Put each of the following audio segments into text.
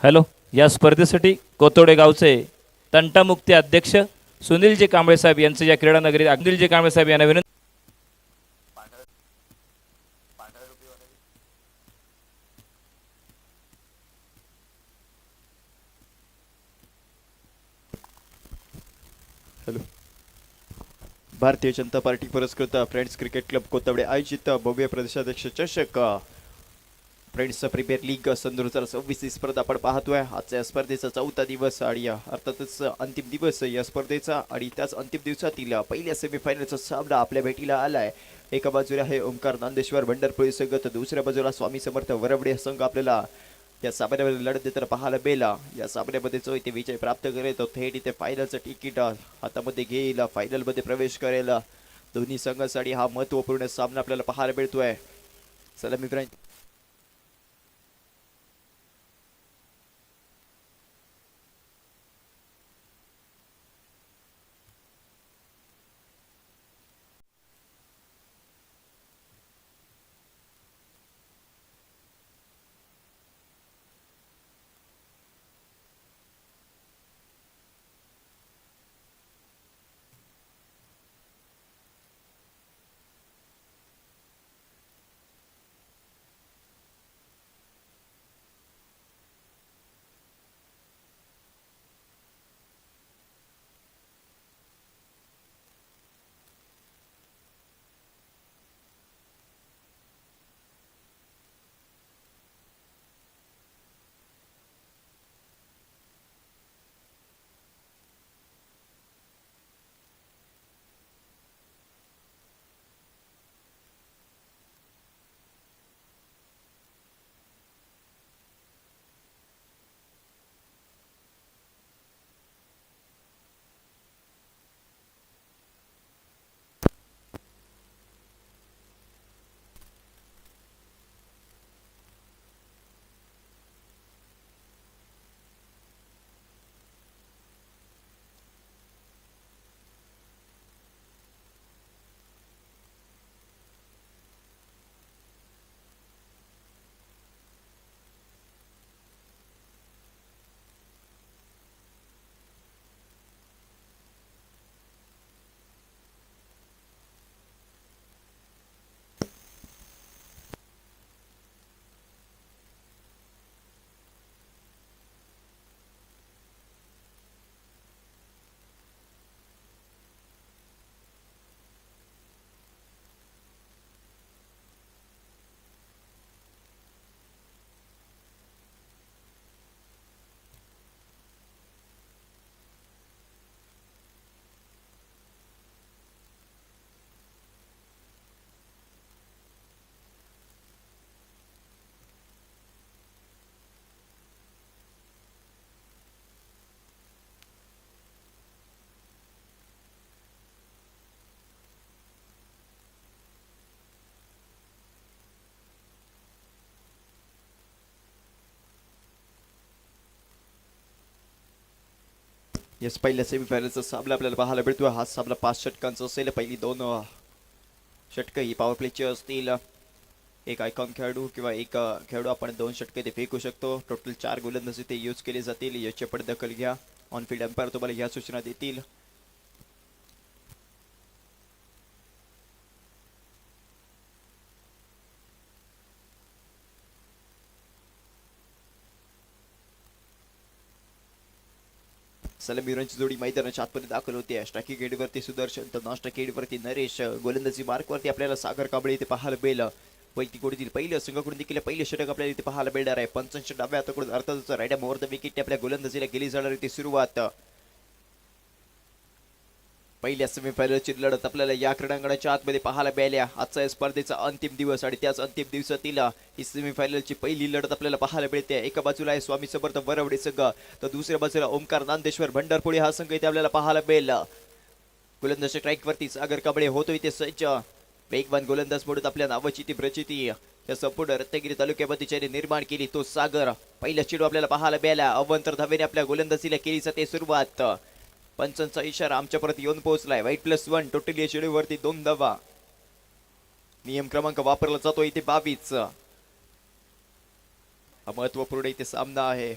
Hello. या स्पर्धेसाठी कोतोडे गावचे तंटामुक्ती अध्यक्ष सुनीलजी कांबळे साहेब यांचे या क्रीडा नगरी सुनीलजी कांबळे साहेब यांना विनंती. हॅलो. भारतीय जनता पार्टी पुरस्कृत फ्रेंड्स क्रिकेट क्लब कोतवडे आयोजित भव्य प्रदेशाध्यक्ष चषक फ्रेंड्स प्रीमियर लीग सन 2026 ही स्पर्धा आपण पाहतोय. आजच्या स्पर्धेचा चौथा दिवस आणि अर्थातच अंतिम दिवस या स्पर्धेचा आणि त्याच अंतिम दिवसातील पहिल्या सेमीफायनलचा सामना आपल्या भेटीला आलाय. एका बाजूला आहे ओमकार नांदेश्वर भंडारपुळे संघ, तर दुसऱ्या बाजूला स्वामी समर्थ वरवडे संघ आपल्याला या सामन्यामध्ये लढत देताना पाहायला बेला. या सामन्यामध्ये जो इथे विजय प्राप्त करेल तो थेट इथे फायनलचं तिकीट हातामध्ये घेईल, फायनलमध्ये प्रवेश करेल. दोन्ही संघासाठी हा महत्त्वपूर्ण सामना आपल्याला पाहायला मिळतोय. चला मित्रांनो, येस, पहिल्या सेमीफायनलचा सामना आपल्याला पाहायला मिळतोय. हा सामना 5 षटकांचा असेल. पहिली 2 षटकं ही पॉवर प्लेची असतील. एक आयकॉन खेळाडू किंवा एक खेळाडू आपण 2 षटके ते फेकू शकतो. टोटल 4 गोलंदाज ते यूज केले जातील. याची पण दखल घ्या. ऑन फील्ड अंपायर तुम्हाला या सूचना देतील. सलमीरांची जोडी मैदानाच्या आतमध्ये दाखल होते. स्ट्रायकिंग एंडवरती सुदर्शन, तर नॉन स्ट्रायकिंग एंडवरती नरेश. गोलंदाजी मार्कवरती आपल्याला सागर कांबळे इथे पाहायला मिळेल. वैयक्तिक गोडीतील पहिल्या संघाकडून देखील पहिले षटक आपल्याला इथे पाहायला मिळणार आहे. पंचांच्या डाव्या हाताकडून अर्थातच रायडा मोर द विकेट आपल्या गोलंदाजीला केली जाणार इथे सुरुवात. पहिल्या सेमीफायनलची लढत आपल्याला या क्रीडांगणाच्या आतमध्ये पाहायला मिळाल्या. आजचा या स्पर्धेचा अंतिम दिवस आणि त्याच अंतिम दिवसातील ही सेमीफायनलची पहिली लढत आपल्याला पाहायला मिळते. एका बाजूला आहे स्वामी समर्थ वरवडे संघ, तर दुसऱ्या बाजूला ओमकार नांदेश्वर भंडारपुळे हा संघ इथे आपल्याला पाहायला मिळेल. गोलंदाज स्ट्राईकवरती सागर कांबळे होतो इथे सज्ज. वेगवान गोलंदाज म्हणून आपल्या नावाची ती प्रचिती या संपूर्ण रत्नागिरी तालुक्यामध्ये ज्याने निर्माण केली तो सागर. पहिला चेंडू आपल्याला पाहायला मिळाला. अवंतर धावेने आपल्या गोलंदाजीला केली जाते सुरुवात. पंचांचा इशारा आमच्यापर्यंत येऊन पोहोचलाय. वाईट+1 टोटल या चेंडूवरती 2 धावा. नियम क्रमांक वापरला जातो इथे 22. हा महत्वपूर्ण इथे सामना आहे.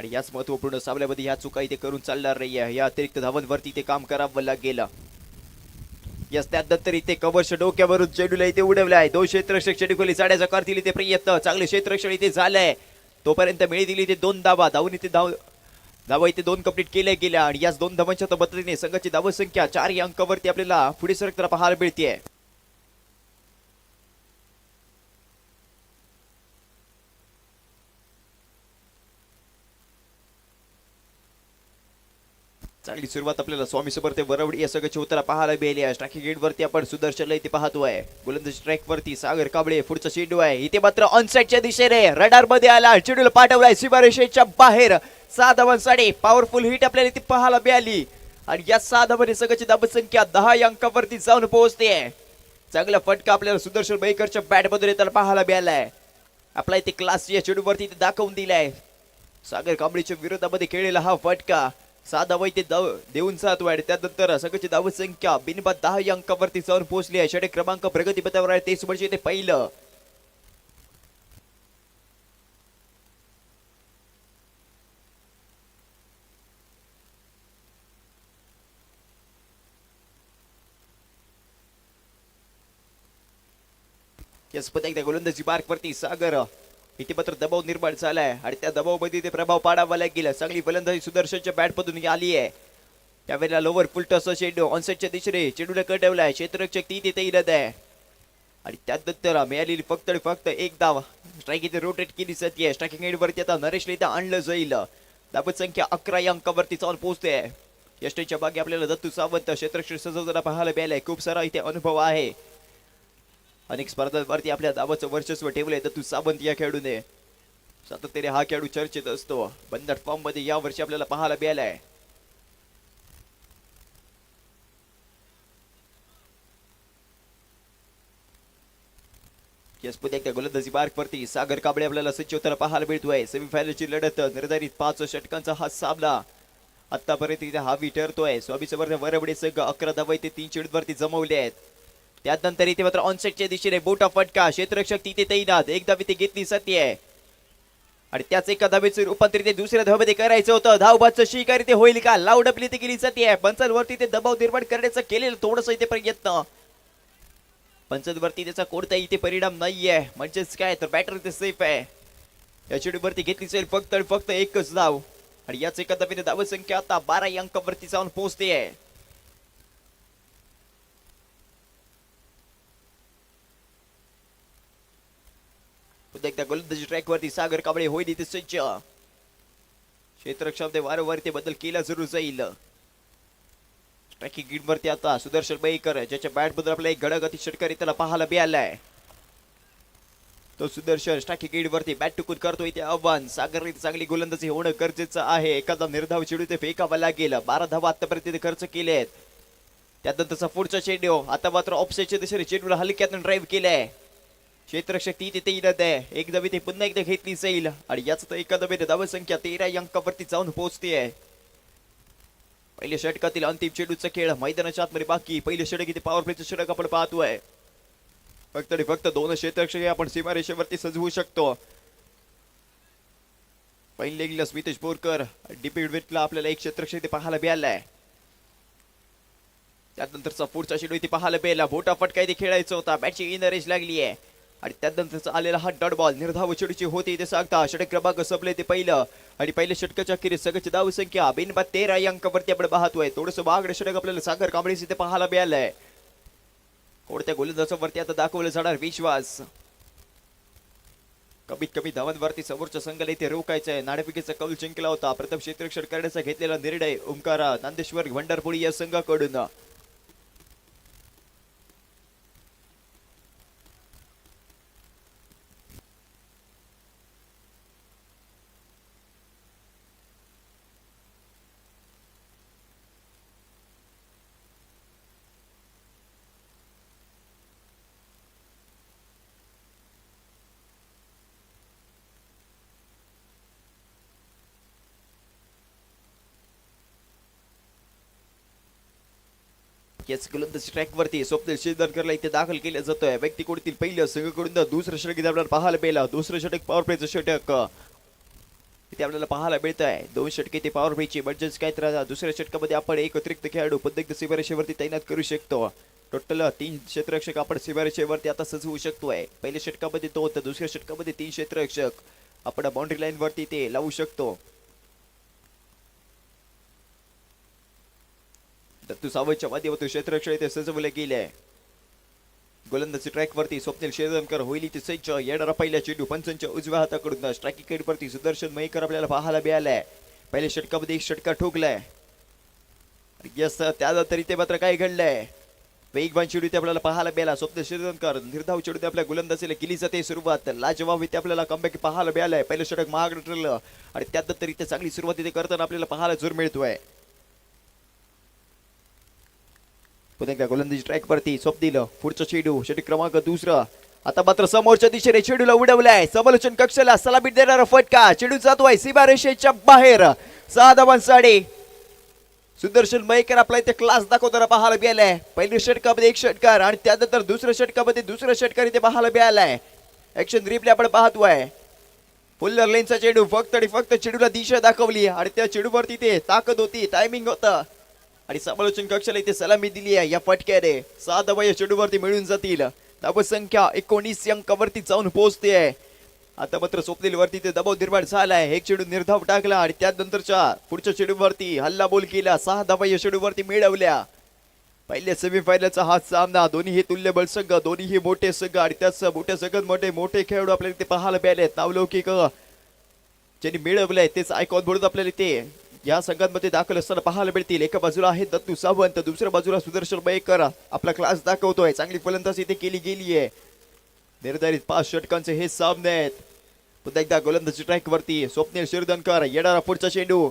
आणि याच महत्वपूर्ण सामन्यामध्ये ह्या चुका इथे करून चालणार नाहीये. या अतिरिक्त धावांवरती ते काम करावं लागेल. यस, त्यानंतर इथे कव्हरच्या डोक्यावरून चेंडूला इथे उडवलाय. दोन क्षेत्ररक्षक चेंडू खोली साड्याचा करतील इथे प्रयत्न. चांगले क्षेत्ररक्षण इथे झालंय. तोपर्यंत मिळी दिली इथे 2 धावा. धावून इथे धावा इथे 2 कंप्लीट केल्या गेल्या आणि याच 2 धावांच्या मदतीने संघाची धाव संख्या 4 या अंकावरती आपल्याला पुढे सरकताना पाहायला मिळते. चांगली सुरुवात आपल्याला स्वामी समर्थ वरवडी या सगळ्याची होताना पाहायला मिळाली आहे. स्ट्रायकिंग गेट वरती आपण सुदर्शनला इथे पाहतोय. गोलंदाजी स्ट्राईक वरती सागर कांबळे. पुढचा चेंडू आहे इथे मात्र ऑनसाइडच्या दिशेने रडार मध्ये आला. चेंडूला पाठवलाय सीमारेषेच्या बाहेर. 6 धावांसाठी पॉवरफुल हिट आपल्याला इथे पाहायला मिळाली आणि या 6 धावांनी संघाची धाव संख्या 10 या अंकावरती जाऊन पोहोचते. चांगला फटका आपल्याला सुदर्शन बैकरच्या बॅट मधून येताना पाहायला मिळालाय. आपला इथे क्लास या चेंडू वरती दाखवून दिलाय. सागर कांबळेच्या विरोधामध्ये खेळलेला हा फटका 6 धावा इथे देऊन 7 वाढ. त्यानंतर संघाची धाव संख्या बिनबाद 10 या अंकावरती जाऊन पोहोचली आहे. षटक क्रमांक प्रगतीपथावर आहे. 23 म्हणजे इथे पहिलं. यस, पुन्हा एकदा गोलंदाजी मार्क वरती सागर. इथे मात्र दबाव निर्माण झालाय आणि त्या दबावामध्ये ते प्रभाव पाडावा लागेल. चांगली फलंदाजी सुदर्शनच्या बॅट मधून आली आहे. त्यावेळेला लोवर फुलटॉस चेंडू ऑनसाइडच्या दिशेने चेंडूला कटवलाय. क्षेत्ररक्षक ती तिथे येत आहे आणि त्यानंतर मिळालेली फक्त एक धाव. स्ट्राईक इथे रोटेट केली जाते. स्ट्रायकिंग एंड वरती आता नरेशला इथे आणलं जाईल. धावत संख्या 11 या अंकावरती जाऊन पोहोचते. यष्टीच्या मागे आपल्याला दत्तू सावंत क्षेत्ररक्षक सजवताना पाहायला मिळालंय. खूप सारा इथे अनुभव आहे. अनेक स्पर्धांवरती आपल्या धावाचं वर्चस्व ठेवलंय दत्तू सावंत या खेळाडूने. सातत्याने हा खेळाडू चर्चेत असतो. बंदर फॉर्म मध्ये या वर्षी आपल्याला पाहायला मिळालाय. यस, पुन्हा एकदा गोलंदाजी मार्क वरती सागर कांबळे आपल्याला सज्ज होताना पाहायला मिळतोय. सेमीफायनलची लढत निर्धारित 5 षटकांचा हा सामना आतापर्यंत इथे हावी ठरतोय. स्वामी समर्थ वरवडे संघ 11 धावा इथे 3 चेंडूवरती जमवले आहेत. त्यानंतर इथे मात्र ऑनसाइडच्या दिशेने बोटा फटका. क्षेत्ररक्षक तिथे तैनात. एक धाव इथे घेतली जाते आणि त्याच एका धावेचे रूपांतर इथे दुसऱ्या धावेमध्ये करायचं होतं. धावबादचं शिकार इथे होईल का? लाऊड आपली इथे केली जाते. पंचांवरती ते दबाव निर्माण करण्याचा केलेलं थोडस इथे प्रयत्न. पंचांवरती त्याचा कोणताही इथे परिणाम नाहीये. म्हणजेच काय तर बॅटर इथे सेफ आहे. या चेंडूवरती घेतली जाईल फक्त एकच धाव आणि याच एका धावेने धाव संख्या आता 12 या अंकावरती जाऊन पोहोचते आहे. पुन्हा एकदा गोलंदाजी ट्रॅक वरती सागर कांबळे होईल इथे सज्ज. क्षेत्ररक्षणामध्ये वारंवार ते बदल केला जरूर जाईल. ट्रॅकिंग गिट वरती आता सुदर्शन बैकर ज्याच्या बॅट बद्दल आपला एक गडगती षटकार त्याला पाहायला मिळालाय. तो सुदर्शन ट्रॅकिंग गिट वरती बॅट टुकून करतो इथे आव्हान. सागर चांगली गोलंदाजी होणं गरजेचं आहे. एखादा निर्धाव चेंडू ते फेकावा लागेल. 12 धावा आतापर्यंत खर्च केले आहेत. त्यानंतरचा पुढचा चेंडू आता मात्र ऑफसाइडच्या दिशेने चेंडूला हलक्यातून ड्राईव्ह केलाय. क्षेत्ररक्षक ती तिथे येत आहे. एक धाव ते पुन्हा एकदा घेतली जाईल आणि याच तर एका धावेने धाव संख्या 13 या अंकावरती जाऊन पोहोचते आहे. पहिल्या षटकातील अंतिम चेंडूचा खेळ मैदानाच्या आतमध्ये बाकी. पहिलं षटक इथे पॉवर प्लेचं षटक आपण पाहतोय. फक्त 2 क्षेत्ररक्षक आपण सीमारेषेवरती सजवू शकतो. पहिल्या लेगला स्मितेश बोरकर डिपिडवेटला आपल्याला एक क्षेत्ररक्षक इथे पाहायला मिळालाय. त्यानंतरचा पुढचा चेंडू इथे पाहायला मिळाला. बोटा फटका इथे खेळायचा होता. बॅटची इन रेस लागली आहे आणि त्यानंतरचा आलेला हा डॉट बॉल निर्धाव चेंडूची होती इथे सांगता. षटक क्रमांक संपले ते पहिलं आणि पहिल्या षटकाच्या अखेरीस संघाची धाव संख्या बिनबाद 13 या अंकावरती आपण पाहतोय. थोडंसं मागणं षटक आपल्याला सागर कांबळे इथे पाहायला मिळालंय. कोणत्या गोलंदाजावरती आता दाखवलं जाणार विश्वास. कमीत कमी धावांवरती समोरच्या संघाला इथे रोखायचं आहे. नाणेफेकीचा कौल जिंकला होता. प्रथम क्षेत्ररक्षण करण्याचा घेतलेला निर्णय ओंकारा नांदेश्वर भंडारपुरी या संघाकडून. याच गोलंदाजी ट्रॅक वरती स्वप्नील शिरदरकरला इथे दाखल केलं जातोय. व्यक्तीकडून पहिलं संघाकडून दुसरं षटक आपल्याला पाहायला मिळालं. दुसरं षटक पॉवर प्लेचं षटक इथे आपल्याला पाहायला मिळत आहे. 2 षटके ते पॉवर प्लेची म्हणजेच काय तर दुसऱ्या षटकामध्ये आपण एक अतिरिक्त खेळाडू पुन्हा एकदा सीमारेषेवरती तैनात करू शकतो. टोटल 3 क्षेत्ररक्षक आपण सीमारेषेवरती आता सजवू शकतोय. पहिल्या षटकामध्ये 2 तर दुसऱ्या षटकामध्ये 3 क्षेत्ररक्षक आपण बाउंड्री लाईन वरती ते लावू शकतो. दत्तू सावंतच्या माध्यमातून क्षेत्ररक्षक इथे सजवले गेले. गोलंदाजी ट्रॅक वरती स्वप्नील शेरदनकर होईल इथे सज्ज. येणारा पहिला चेंडू पंचांच्या उजव्या हाताकडून स्ट्रायकिंग केड वरती सुदर्शन मयेकर आपल्याला पाहायला मिळालाय. पहिल्या षटकामध्ये एक षटका ठोकलाय. यस, त्यानंतर इथे मात्र काय घडलंय, वेगवान चेंडू इथे आपल्याला पाहायला मिळाला. स्वप्नील शेरदनकर निर्धाव चेंडू आपल्या गोलंदाजीला केली जाते सुरुवात. लाजवाब इथे आपल्याला कमबॅक पाहायला मिळालाय. पहिलं षटक महागडं ठरलं आणि त्यानंतर इथे चांगली सुरुवात इथे करताना आपल्याला पाहायला जोर मिळतोय. पुन्हा एकदा गोलंदाजी ट्रॅक वरती स्वप्नील. पुढचा चेंडू षटक क्रमांक दुसरा. आता मात्र समोरच्या दिशेने चेंडूला उडवलाय. समालोचन कक्षाला सलामी देणारा फटका. चेंडू जातोय सीमारेषेच्या बाहेर. 6 धावांसाठी सुदर्शन मयेकर आपला इथे क्लास दाखवताना पाहायला मिळालाय. पहिल्या षटकामध्ये एक षटकार आणि त्यानंतर दुसऱ्या षटकामध्ये दुसरा षटकार इथे पाहायला मिळालाय. ऍक्शन रिप्ले आपण पाहतोय. फुल्लर लेनचा चेंडू फक्त आणि फक्त चेंडूला दिशा दाखवली आणि त्या चेंडूवरती ते ताकद होती, टायमिंग होता आणि समालोचन कक्षाला इथे सलामी दिली आहे. या फटक्याने 6 धावा या चेंडूवरती मिळून जातील. धाव संख्या 19 अंकावरती जाऊन पोहोचते. आता मात्र स्वप्नील वरती ते दबाव निर्माण झालाय. एक चेंडू निर्धाव टाकला आणि त्यानंतरच्या पुढच्या चेंडूवरती हल्ला बोल केला. 6 धावा या चेंडूवरती मिळवल्या. पहिल्या सेमीफायनलचा हा सामना. दोन्ही हे तुल्यबळ संघ, दोन्ही हे मोठे संघ आणि त्याच मोठ्या संघांमध्ये मोठे खेळाडू आपल्याला इथे पाहायला मिळाले. नावलौकिक ज्यांनी मिळवलंय तेच आयकॉन म्हणून आपल्याला इथे या संघांमध्ये दाखल असताना पाहायला मिळतील. एका बाजूला आहे दत्तू सावंत, दुसऱ्या बाजूला सुदर्शन मयेकर आपला क्लास दाखवतोय. चांगली फलंदाजी इथे केली गेली आहे. निर्धारित 5 षटकांचे हे सामने आहेत. पुन्हा एकदा गोलंदाजी ट्रॅक वरती स्वप्नील शेरदनकर. येणारा पुढचा चेंडू.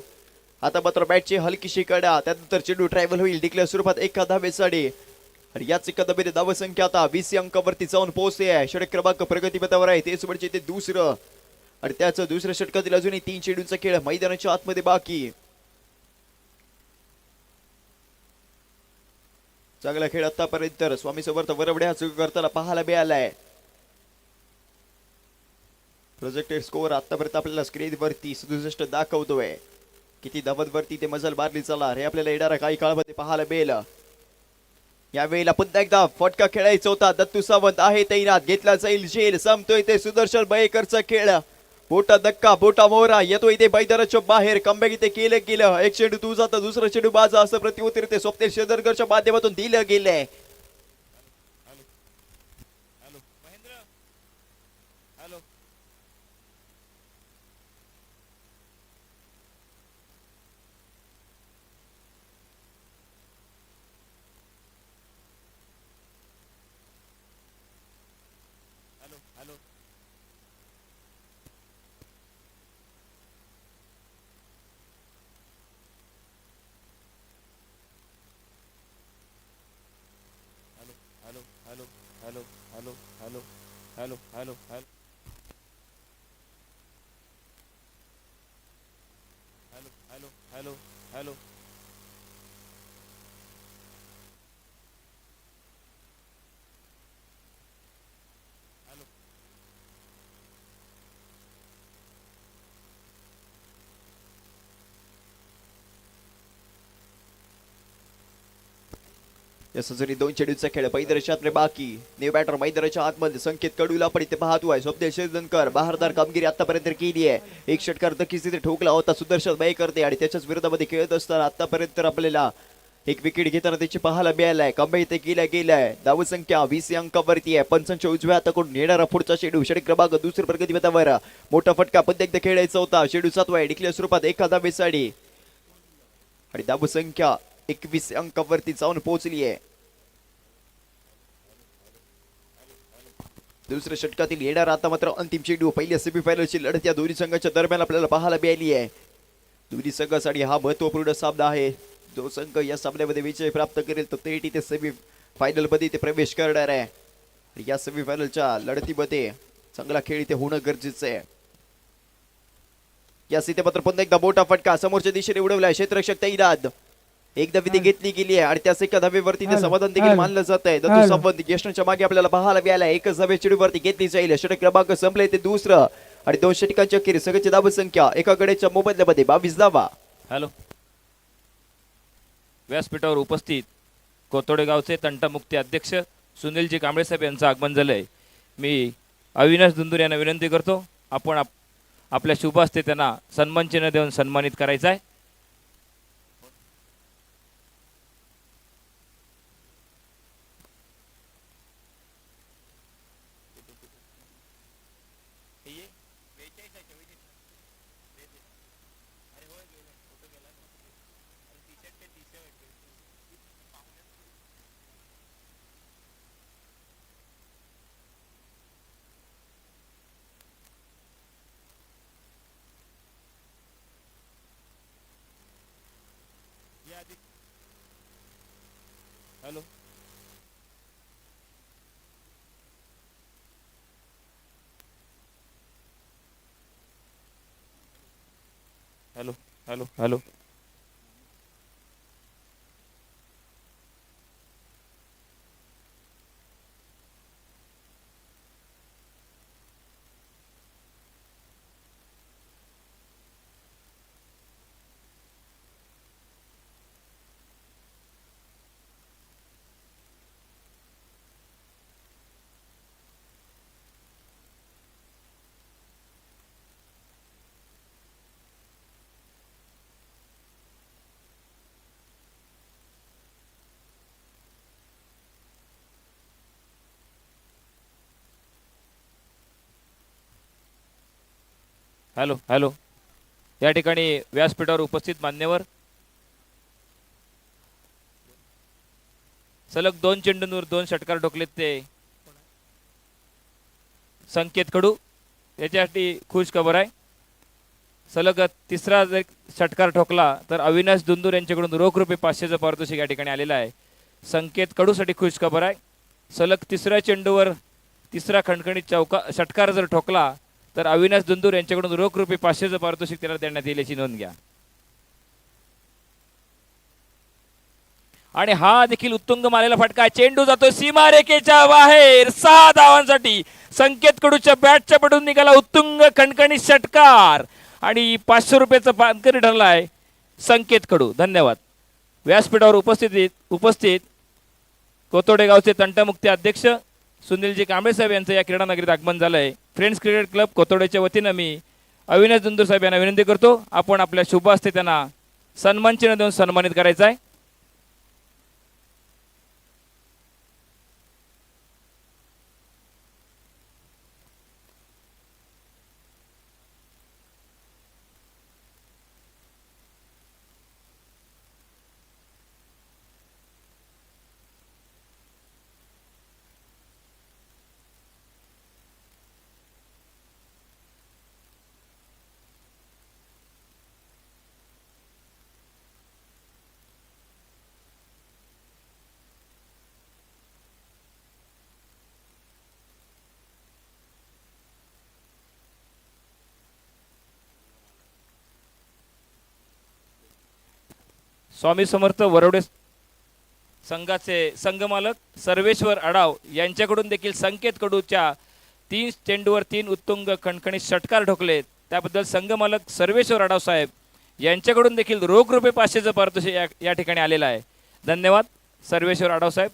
आता मात्र बॅटची हलकीशी कडा. त्यानंतर चेंडू ट्रॅव्हल होईल. डिक्लेअर स्वरूपात एका धावेसाठी आणि याच एका धावेने धाव संख्या आता 20 अंकावरती जाऊन पोहोचते आहे. षटक क्रमांक प्रगतीपथावर आहे. तेच म्हणजे ते दुसरं आणि त्याचं दुसऱ्या षटकातील अजूनही 3 चेंडूंचा खेळ मैदानाच्या आतमध्ये बाकी. चांगला खेळ आतापर्यंत स्वामी समर्थ वरवड्या करताना पाहायला मिळालाय. प्रोजेक्टेड स्कोअर आतापर्यंत आपल्याला स्क्रीन वरती 67 दाखवतोय. किती धावांवरती ते मजल मारली चला हे आपल्याला येणाऱ्या काही काळामध्ये पाहायला मिळेल. यावेळेला पुन्हा एकदा फटका खेळायचा होता. दत्तू सावंत आहे तैनात. घेतला जाईल झेल. संपतोय ते सुदर्शन मयेकरचा खेळ. बोटा धक्का, बोटा मोहरा येतोय ते मैदानाच्या बाहेर. कमबॅक इथे केलं गेलं. एक चेंडू तुझा तर दुसरा चेंडू माझा असं प्रत्युत्तर ते स्वप्नील शेरदनकरच्या माध्यमातून दिलं गेलंय. या सजरी 2 चेंडूचा खेळ मैदानाच्या बाकी. न्यू बॅटर मैदानाच्या आतमध्ये संकेत कडूला आपण इथे पाहतोय. स्वप्नील शेरदनकर बहारदार कामगिरी आतापर्यंत केली आहे. एक षटकार नक्कीच तिथे ठोकला होता सुदर्शन मयेकर आणि त्याच्याच विरोधामध्ये खेळत असताना आतापर्यंत आपल्याला एक विकेट घेताना त्याची पाहायला मिळालाय. कमबॅक इथे केला गेलाय. धाव संख्या 20 अंकावरती आहे. पंचांच्या उजव्या हाताकडून येणारा पुढचा चेंडू षटक क्रमांक दुसऱ्या प्रगतीपथावर. मोठा फटका पुन्हा एकदा खेळायचा होता. चेंडू 7 डिक्लेअर स्वरूपात एका धावेसाठी आणि धाव संख्या 21 अंकावरती जाऊन पोहोचली आहे. दुसऱ्या षटकातील येणार आता मात्र अंतिम चेंडू. पहिल्या सेमीफायनलची लढत या दोन्ही संघाच्या दरम्यान आपल्याला पाहायला मिळाली आहे. दोन्ही संघासाठी हा महत्वपूर्ण सामना आहे. जो संघ या सामन्यामध्ये विजय प्राप्त करेल तो थेट इथे सेमीफायनल मध्ये ते प्रवेश करणार आहे. या सेमीफायनलच्या लढतीमध्ये चांगला खेळ इथे होणं गरजेचं आहे. या इथे मात्र पुन्हा एकदा मोठा फटका समोरच्या दिशेने उडवलाय. क्षेत्ररक्षक तैनात. एकदा विधी घेतली गेली आहे आणि त्याच एका धावेवरती ते समाधान देखील मानलं जात आहे. दत्तू सावंत यशच्या मागे आपल्याला पाहायला मिळाला. एकच धावे चेंडूवरती घेतली जाईल. षटक क्रमांक संपले ते दुसरं आणि 2 षटकांची अखेर सगळ्याची धाव संख्या एका गड्याच्या मोबदल्यामध्ये 22 धावा. हॅलो. व्यासपीठावर उपस्थित कोतोडे गावचे तंटामुक्ती अध्यक्ष सुनीलजी कांबळे साहेब यांचं आगमन झालंय. मी अविनाश दुंदूर यांना विनंती करतो, आपण आपल्या शुभ हस्ते त्यांना सन्मान चिन्ह देऊन सन्मानित करायचं आहे. Hello. Hello. Hello. Hello. Hello. Hello. या ठिकाणी व्यासपीठावर उपस्थित मान्यवर, सलग 2 चेंडूंवर 2 षटकार ठोकलेत ते संकेत कडू, याच्यासाठी खुश खबर आहे. सलग तिसरा जर षटकार ठोकला तर अविनाश दुंदूर यांच्याकडून रोख रुपये 500चं पारितोषिक या ठिकाणी आलेलं आहे. संकेत कडूसाठी खुश खबर आहे. सलग तिसऱ्या चेंडूवर तिसरा खणखणीत षटकार जर ठोकला तर अविनाश दुंदूर यांच्याकडून रोख रुपये 500चं पारितोषिक त्याला देण्यात येईल, याची नोंद घ्या. आणि हा देखील उत्तुंग मारलेला फटका, चेंडू जातो सीमारेखेच्या बाहेर 6 धावांसाठी. संकेत कडूच्या बॅटच्या पडून निघाला उत्तुंग खणखणी षटकार आणि 500 रुपयाचा पानकरी ठरलाय संकेत कडू. धन्यवाद. व्यासपीठावर उपस्थित कोतोडे गावचे तंटामुक्ती अध्यक्ष सुनीलजी कांबळे साहेब यांचं या क्रीडा नगरीत आगमन झालंय. फ्रेंड्स क्रिकेट क्लब कोतोडेच्या वतीनं मी अविनाश दुंदूर साहेब यांना विनंती करतो, आपण आपल्या शुभ हस्ते त्यांना सन्मान चिन्ह देऊन सन्मानित करायचं आहे. स्वामी समर्थ वरवडे संघाचे संघमालक सर्वेश्वर अडाव यांच्याकडून देखील संकेत कडूच्या 3 चेंडूवर 3 उत्तुंग खणखणीत षटकार ठोकलेत. त्याबद्दल संघमालक सर्वेश्वर अडाव साहेब यांच्याकडून देखील रोख रुपये 500चं पारितोषिक या ठिकाणी आलेलं आहे. धन्यवाद सर्वेश्वर अडाव साहेब.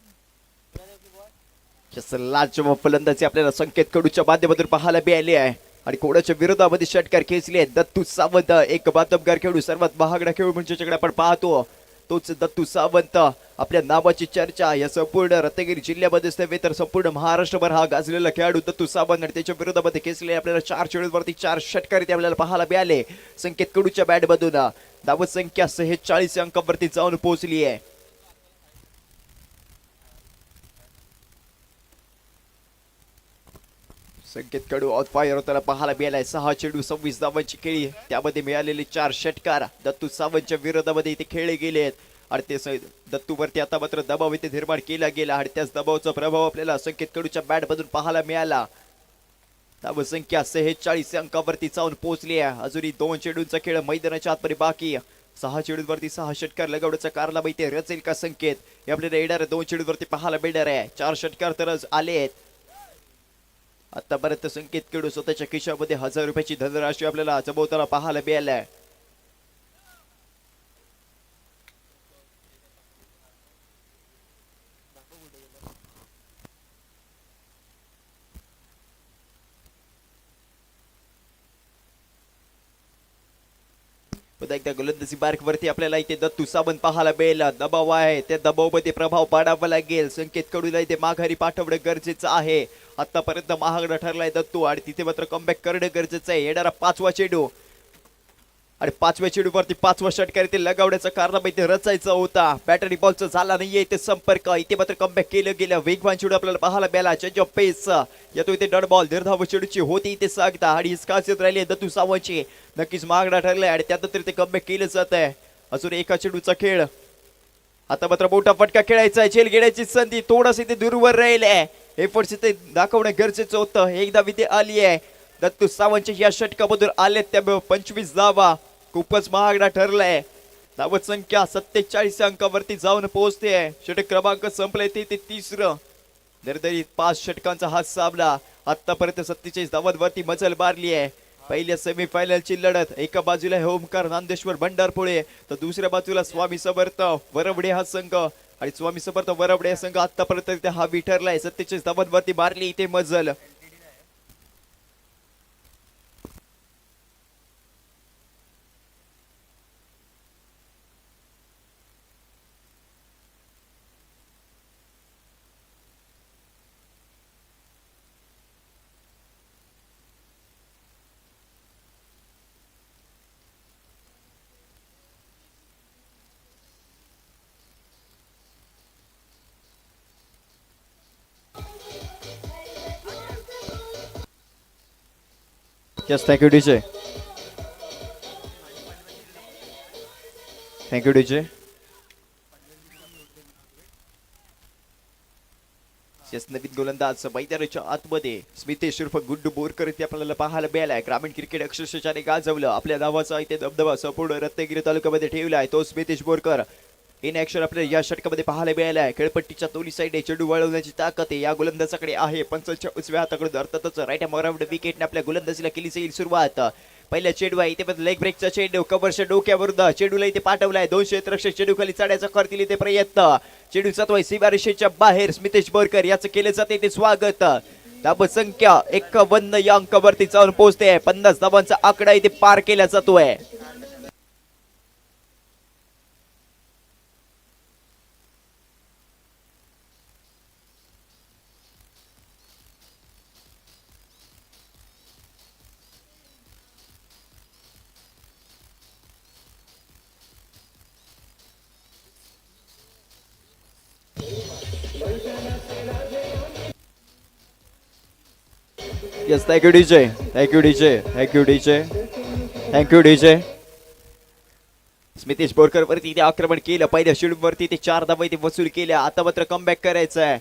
लाजवाब फलंदाजी आपल्याला संकेत कडूच्या माध्यमातून पाहायला मिळाली आहे आणि कोणाच्या विरोधामध्ये षटकार खेचले आहेत. दत्तू सावंत एक बातमगार खेळू, सर्वात महागडा खेळू म्हणजे आपण पाहतो तोच दत्तू सावंत. आपल्या नावाची चर्चा या संपूर्ण रत्नागिरी जिल्ह्यामध्ये नव्हे तर संपूर्ण महाराष्ट्रभर हा गाजलेला खेळाडू दत्तू सावंत आणि त्याच्या विरोधामध्ये खेचले आपल्याला 4 चेंडूवरती 4 षटकार ते आपल्याला पाहायला मिळाले. संकेत कडूच्या बॅटमधून धावत संख्या 46 अंकावरती जाऊन पोहोचली आहे. संकेत कडू ऑन फायर होताना पाहायला मिळालाय. 6 चेंडू 26 धावांची खेळी, त्यामध्ये मिळालेले 4 षटकार दत्तू सावंतच्या विरोधामध्ये इथे खेळले गेले आहेत आणि ते दत्तूवरती आता मात्र दबाव इथे निर्माण केला गेला आणि त्याच दबावाचा प्रभाव आपल्याला संकेत कडूच्या बॅटमधून पाहायला मिळाला. धाव संख्या 46 अंकावरती जाऊन पोहोचली आहे. अजूनही 2 चेंडूंचा खेळ मैदानाच्या आतमध्ये बाकी. 6 चेंडूंवरती 6 षटकार लगवण्याचा कारनामा इथे रचेल का संकेत, हे आपल्याला येणाऱ्या 2 चेंडूंवरती पाहायला मिळणार आहे. 4 षटकार तर आले आहेत. आतापर्यंत संकेत खेळू स्वतःच्या खिशामध्ये 1000 रुपयाची धनराशी आपल्याला जमवताना पाहायला मिळालाय. पुन्हा एकदा गोलंदाजी मार्क वरती आपल्याला इथे दत्तू सावंत पाहायला मिळेल. दबाव आहे, त्या दबावामध्ये प्रभाव पाडावा लागेल. संकेत कडूला इथे माघारी पाठवणं गरजेचं आहे. आतापर्यंत महागडा ठरलाय दत्तू आणि तिथे मात्र कमबॅक करणं गरजेचं आहे. येणारा 5वा चेंडू आणि 5व्या चेंडूवरती 5वा षटकार इथे लगावण्याचा कारनामा इथे रचायचा होता. बॅटरी बॉलचा झाला नाहीये इथे संपर्क. इथे मात्र कमबॅक केलं गेलं. वेगवान चेंडू आपल्याला पाहायला मिळाला. चेंज ऑफ पेस येतो इथे डॉट बॉल. निर्धाव चेंडूची होती इथे सांगता आणि हीच खासियत राहिली आहे दत्तू सावंतची. नक्कीच महागडा ठरलाय आणि त्यानंतर इथे कमबॅक केलं जात आहे. अजून एका चेंडूचा खेळ. आता मात्र मोठा फटका खेळायचा आहे. झेल घेण्याची संधी थोडस इथे दूरवर राहिलंय. एफर्ट्स इथे दाखवणं गरजेचं होतं. एकदा इथे आली आहे दत्तू सावंतच्या या षटकामधून आले त्यामुळे 25 धावा. खूपच महागडा ठरलाय. धावत संख्या 47 अंकावरती जाऊन पोहोचते आहे. षटक क्रमांक संपलाय ते 3रं. निर्धारित 5 षटकांचा हा सामना. आतापर्यंत 47 धावांवरती मजल मारली आहे. पहिल्या सेमीफायनलची लढत. एका बाजूला ओमकार नांदेश्वर भंडारपुळे तर दुसऱ्या बाजूला स्वामी समर्थ वरवडे हा संघ आणि स्वामी समर्थ वरवडे हा संघ आतापर्यंत हा ठरलाय. 47 धावांवरती मारली इथे मजल. Yes, thank you, DJ. Thank you, DJ. Yes, नवीन गोलंदाज मैदानाच्या आतमध्ये स्मितेश उर्फ गुड्डू बोरकर इथे आपल्याला पाहायला मिळालाय. ग्रामीण क्रिकेट अक्षरशः गाजवलं. आपल्या नावाचा इथे दबदबा संपूर्ण रत्नागिरी तालुक्यामध्ये ठेवलाय तो स्मितेश बोरकर. इन ऍक्शन आपल्याला या षटकामध्ये पाहायला मिळालाय. खेळपट्टीच्या दोन्ही साईडने चेंडू वळवण्याची ताकद आहे या गोलंदाजाकडे आहे. पंचांच्या उजव्या हाताकडून अर्थातच राईट हॅम अराउंड विकेटने आपल्या गोलंदाजीला केली जाईल सुरुवात. पहिल्या चेंडू आहे इथे लेग ब्रेकचा चेंडू कव्हरच्या डोक्यावरून चेंडूला इथे पाठवलाय. 2 क्षेत्ररक्षक चेंडू खाली चढायचा करतील इथे प्रयत्न. चेंडू जातोय सीमारेषेच्या बाहेर. स्मितेश बोरकर याचं केलं जाते ते स्वागत. धाव संख्या 51 या अंकावरती जाऊन पोहोचते. 50 धावांचा आकडा इथे पार केला जातोय. Yes, thank you, DJ. Thank you, DJ. Thank you, DJ. Thank you, DJ. Smitesh Borkar वरती इथे आक्रमण केलं. पहिल्या षटकावरती वरती ते 4 धावा इथे वसूल केल्या. आता मात्र कमबॅक करायचं आहे.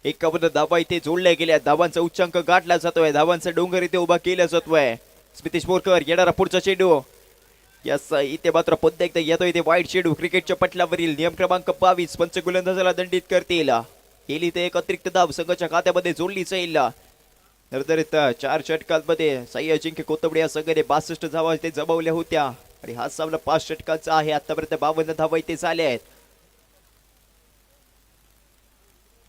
51 धावा इथे जोडल्या गेल्या. धावांचा उच्चांक गाठला जातोय. धावांचा डोंगर इथे उभा केला जातोय. स्मितेश बोरकर येणारा पुढचा चेंडू. यस, इथे मात्र पुन्हा एकदा येतो इथे वाईट चेंडू. क्रिकेटच्या पटलावरील नियम क्रमांक 22 पंच गोलंदाजाला दंडित करतील. केली ते एक अतिरिक्त धाव संघाच्या खात्यामध्ये जोडली जाईल. निर्धारित 4 षटकांमध्ये साई अजिंक्य कोथवडे या संघाने 62 धावा इथे जमवल्या होत्या आणि हा सामना 5 षटकांचा आहे. आतापर्यंत 52 धावा इथे झाल्या आहेत.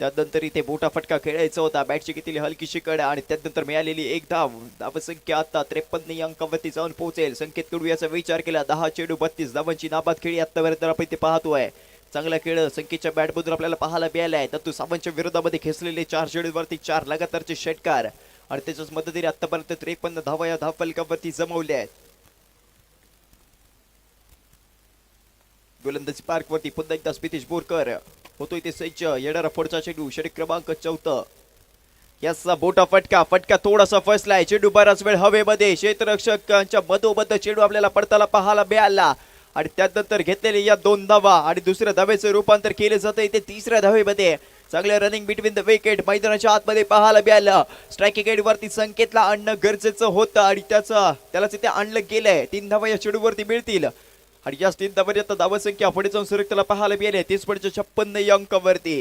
त्यानंतर इथे मोठा फटका खेळायचा होता. बॅटची घेतलेली हलकीशी कड आणि त्यानंतर मिळालेली एक धाव संख्या आता 53 अंकावरती जाऊन पोहोचेल. संकेत कडू याचा विचार केला. 10 चेंडू 32 धावांची नाबाद खेळी आतापर्यंत आपण इथे पाहतोय. चांगला खेळ संकेतच्या बॅटमधून आपल्याला पाहायला मिळालाय. दत्तू सावंतच्या विरोधामध्ये खेचलेले 4 चेंडूवरती 4 लगातारचे षटकार आणि त्याच्याच मदतीने आतापर्यंत 53 धावा या धावफलकावरती जमवल्या आहेत. गोलंदाजी पार्क वरती पुन्हा एकदा स्मितेश बोरकर होतो इथे सज्ज. येणारा पुढचा चेंडू षटक क्रमांक 14. याचा मोठा फटका थोडासा फसलाय. चेंडू बराच वेळ हवेमध्ये. क्षेत्ररक्षकांच्या मधोमध चेंडू आपल्याला पडताना पाहायला मिळाला आणि त्यानंतर घेतलेले या 2 धावा आणि दुसऱ्या धावेचं रूपांतर केलं जातं इथे 3ऱ्या धावेमध्ये. चांगलं रनिंग बिटवीन द विकेट मैदानाच्या आतमध्ये पाहायला मिळालं. स्ट्रायकिंग एंड वरती संकेतला आणणं गरजेचं होतं आणि त्यालाच इथे आणलं गेलंय. 3 धावा या चेंडूवरती मिळतील आणि या 3 धावांची आता धावा संख्या पुढे जाऊन सुरक्षेला पाहायला मिळाली 30 56 अंकावरती.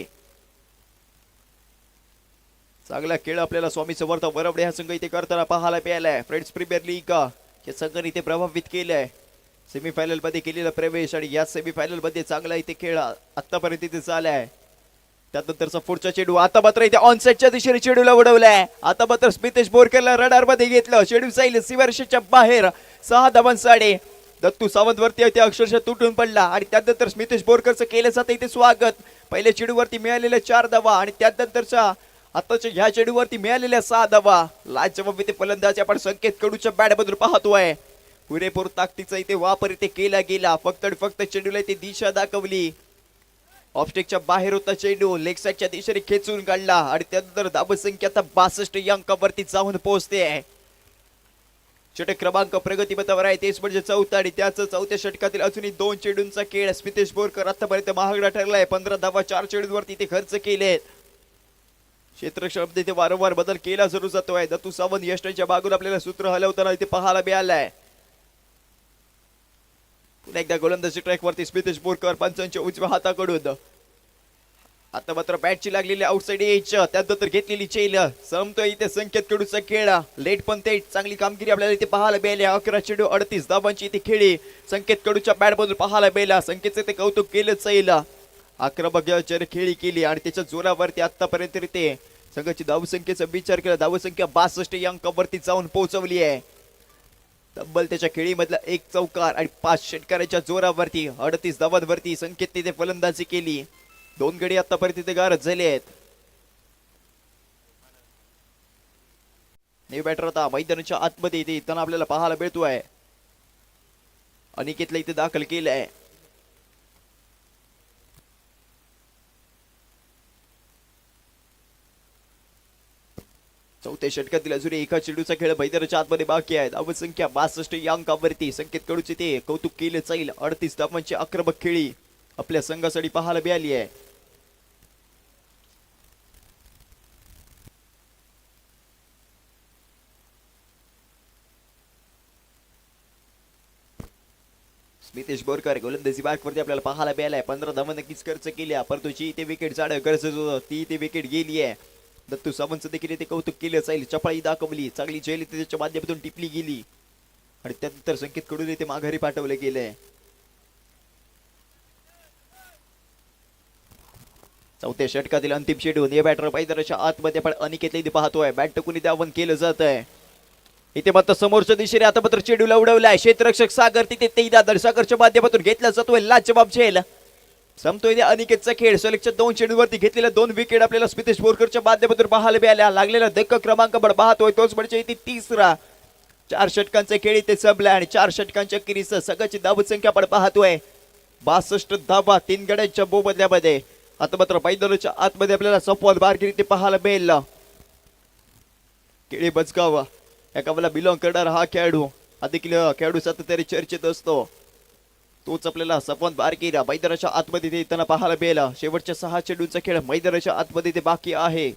चांगला खेळ आपल्याला स्वामी समर्थ वरवडे हा संघ इथे करताना पाहायला मिळालाय. फ्रेंड्स प्रीमियर लीग या संघाने इथे प्रभावित केलंय. सेमीफायनल मध्ये केलेला प्रवेश आणि या सेमीफायनल मध्ये चांगला इथे खेळ आतापर्यंत इथे चाललाय. त्यानंतरचा पुढचा चेंडू आता मात्र इथे ऑनसाइडच्या दिशेने चेंडूला उडवलाय. आता मात्र स्मितेश बोरकरला रडार मध्ये घेतलं. चेंडू जाईल सीमारेषेच्या बाहेर 6 धावांसाठी. दत्तू सावंत वरती इथे अक्षरशः तुटून पडला आणि त्यानंतर स्मितेश बोरकरचं केलं जातं इथे स्वागत. पहिल्या चेंडूवरती मिळालेल्या 4 धावा आणि त्यानंतरच्या आताच्या ह्या चेंडूवरती मिळालेल्या 6 धावा. लाजवाब इथे फलंदाजी आपण संकेत कडूच्या बॅटमधून पाहतोय. पुरेपूर ताकदीचा इथे वापर इथे केला गेला. फक्त आणि फक्त चेंडूला इथे दिशा दाखवली. ऑफस्टेकच्या बाहेर होता चेंडू, लेग साईडच्या दिशेने खेचून काढला आणि त्यानंतर धावसंख्या आता 62 या अंकावरती जाऊन पोहोचते आहे. षटक क्रमांक प्रगतीपथावर आहे, तेच म्हणजे चौथा आणि त्याच चौथ्या षटकातील अजूनही 2 चेंडूंचा खेळ. स्मितेश बोरकर आतापर्यंत महागडा ठरलाय. 15 धावा 4 चेंडूंवरती ते खर्च केलेत. क्षेत्ररक्षणामध्ये इथे वारंवार बदल केला सुरू जातोय. दत्तू सावंत यष्टीच्या बाजूला आपल्याला सूत्र हलवताना इथे पाहायला मिळालंय. पुन्हा एकदा गोलंदाजी ट्रॅक वरती स्मितेश बोरकर पंचांच्या उजव्या हाताकडून. आता मात्र बॅटची लागलेली आउटसाइड एज त्यानंतर घेतलेली चेल संपतोय इथे संकेत कडूचा खेळ. लेट पण ते चांगली कामगिरी आपल्याला इथे पाहायला मिळाली. 11 चेंडू 38 धावांची इथे खेळी संकेत कडूच्या बॅट बद्दल पाहायला मिळाला. संकेतचे ते कौतुक केलंच जाईल. आक्रमक खेळी केली आणि त्याच्या जोरावरती आतापर्यंत इथे संघाची धावसंख्येचा विचार केला. धावसंख्या 62 या अंकावरती जाऊन पोहोचवली आहे. तब्बल त्याच्या खेळीमधला 1 चौकार आणि 5 षटकाराच्या जोरावरती 38 धावांवरती संकेतने ते फलंदाजी केली. 2 गडी आतापर्यंत ते गारद झाले आहेत. न्यू बॅटर आता मैदानाच्या आतमध्ये इथे येताना आपल्याला पाहायला मिळतोय. अनिकेतला इथे दाखल केलंय. चौथ्या षटकातील अजून एका चेंडूचा खेळ मैदानाच्या आतमध्ये बाकी आहे. धावसंख्या 62 या अंकावरती संकेत कडूचे ते कौतुक केले जाईल. 38 धावांची आक्रमक खेळी आपल्या संघासाठी पाहायला मिळाली आहे. स्मितेश बोरकर गोलंदाजी बॅटवरती आपल्याला पाहायला मिळालाय. 15 धावा नक्कीच खर्च केल्या, परंतु जी ते विकेट जाणं गरजेचं होतं ती ते विकेट गेली आहे. दत्तू सावंतचं देखील ते कौतुक केलं जाईल. चपळाई दाखवली, चांगली झेल त्याच्या माध्यमातून टिपली गेली आणि त्यानंतर संकेत कडून ते माघारी पाठवले गेले. चौथ्या षटकातील अंतिम चेंडू या बॅटर मैदानाच्या आतमध्ये आपण अनिकेत इथे पाहतोय. बॅट टकून इथे आव्हान केलं जात आहे. इथे मात्र समोरच्या दिशेने आता मात्र चेंडूला उडवलाय. क्षेत्ररक्षक सागर तिथे तेदा दर्शकाच्या माध्यमातून घेतला जातोय. लाजवाब झेल संपतोय अनिकेतचा खेळ. सलगच्या 2 चेंडूवरती घेतलेल्या 2 विकेट आपल्याला स्मितेश बोरकरच्या माध्यमातून पाहायला मिळाल्या. लागलेला धक्का क्रमांक आपण पाहतोय तोच म्हणजे इथे 3रा. 4 षटकांचा खेळ इथे संपला आणि 4 षटकांच्या अखेरीस संघाची धावसंख्या आपण पाहतोय 62 धावा 3 गड्यांच्या बोबदल्यामध्ये. आता मात्र मैदानाच्या आतमध्ये आपल्याला सपवाद बारगिरी ते पाहायला मिळेल. केळी बचगाव या गावाला बिलॉंग करणारा हा खेळाडू अधिक खेळाडू सातत्याने चर्चेत असतो. तोच आपल्याला सपवाद बारगिरा मैदानाच्या आतमध्ये ते येताना पाहायला मिळेल. शेवटच्या 6 चेंडूंचा खेळ मैदानाच्या आतमध्ये ते बाकी आहे.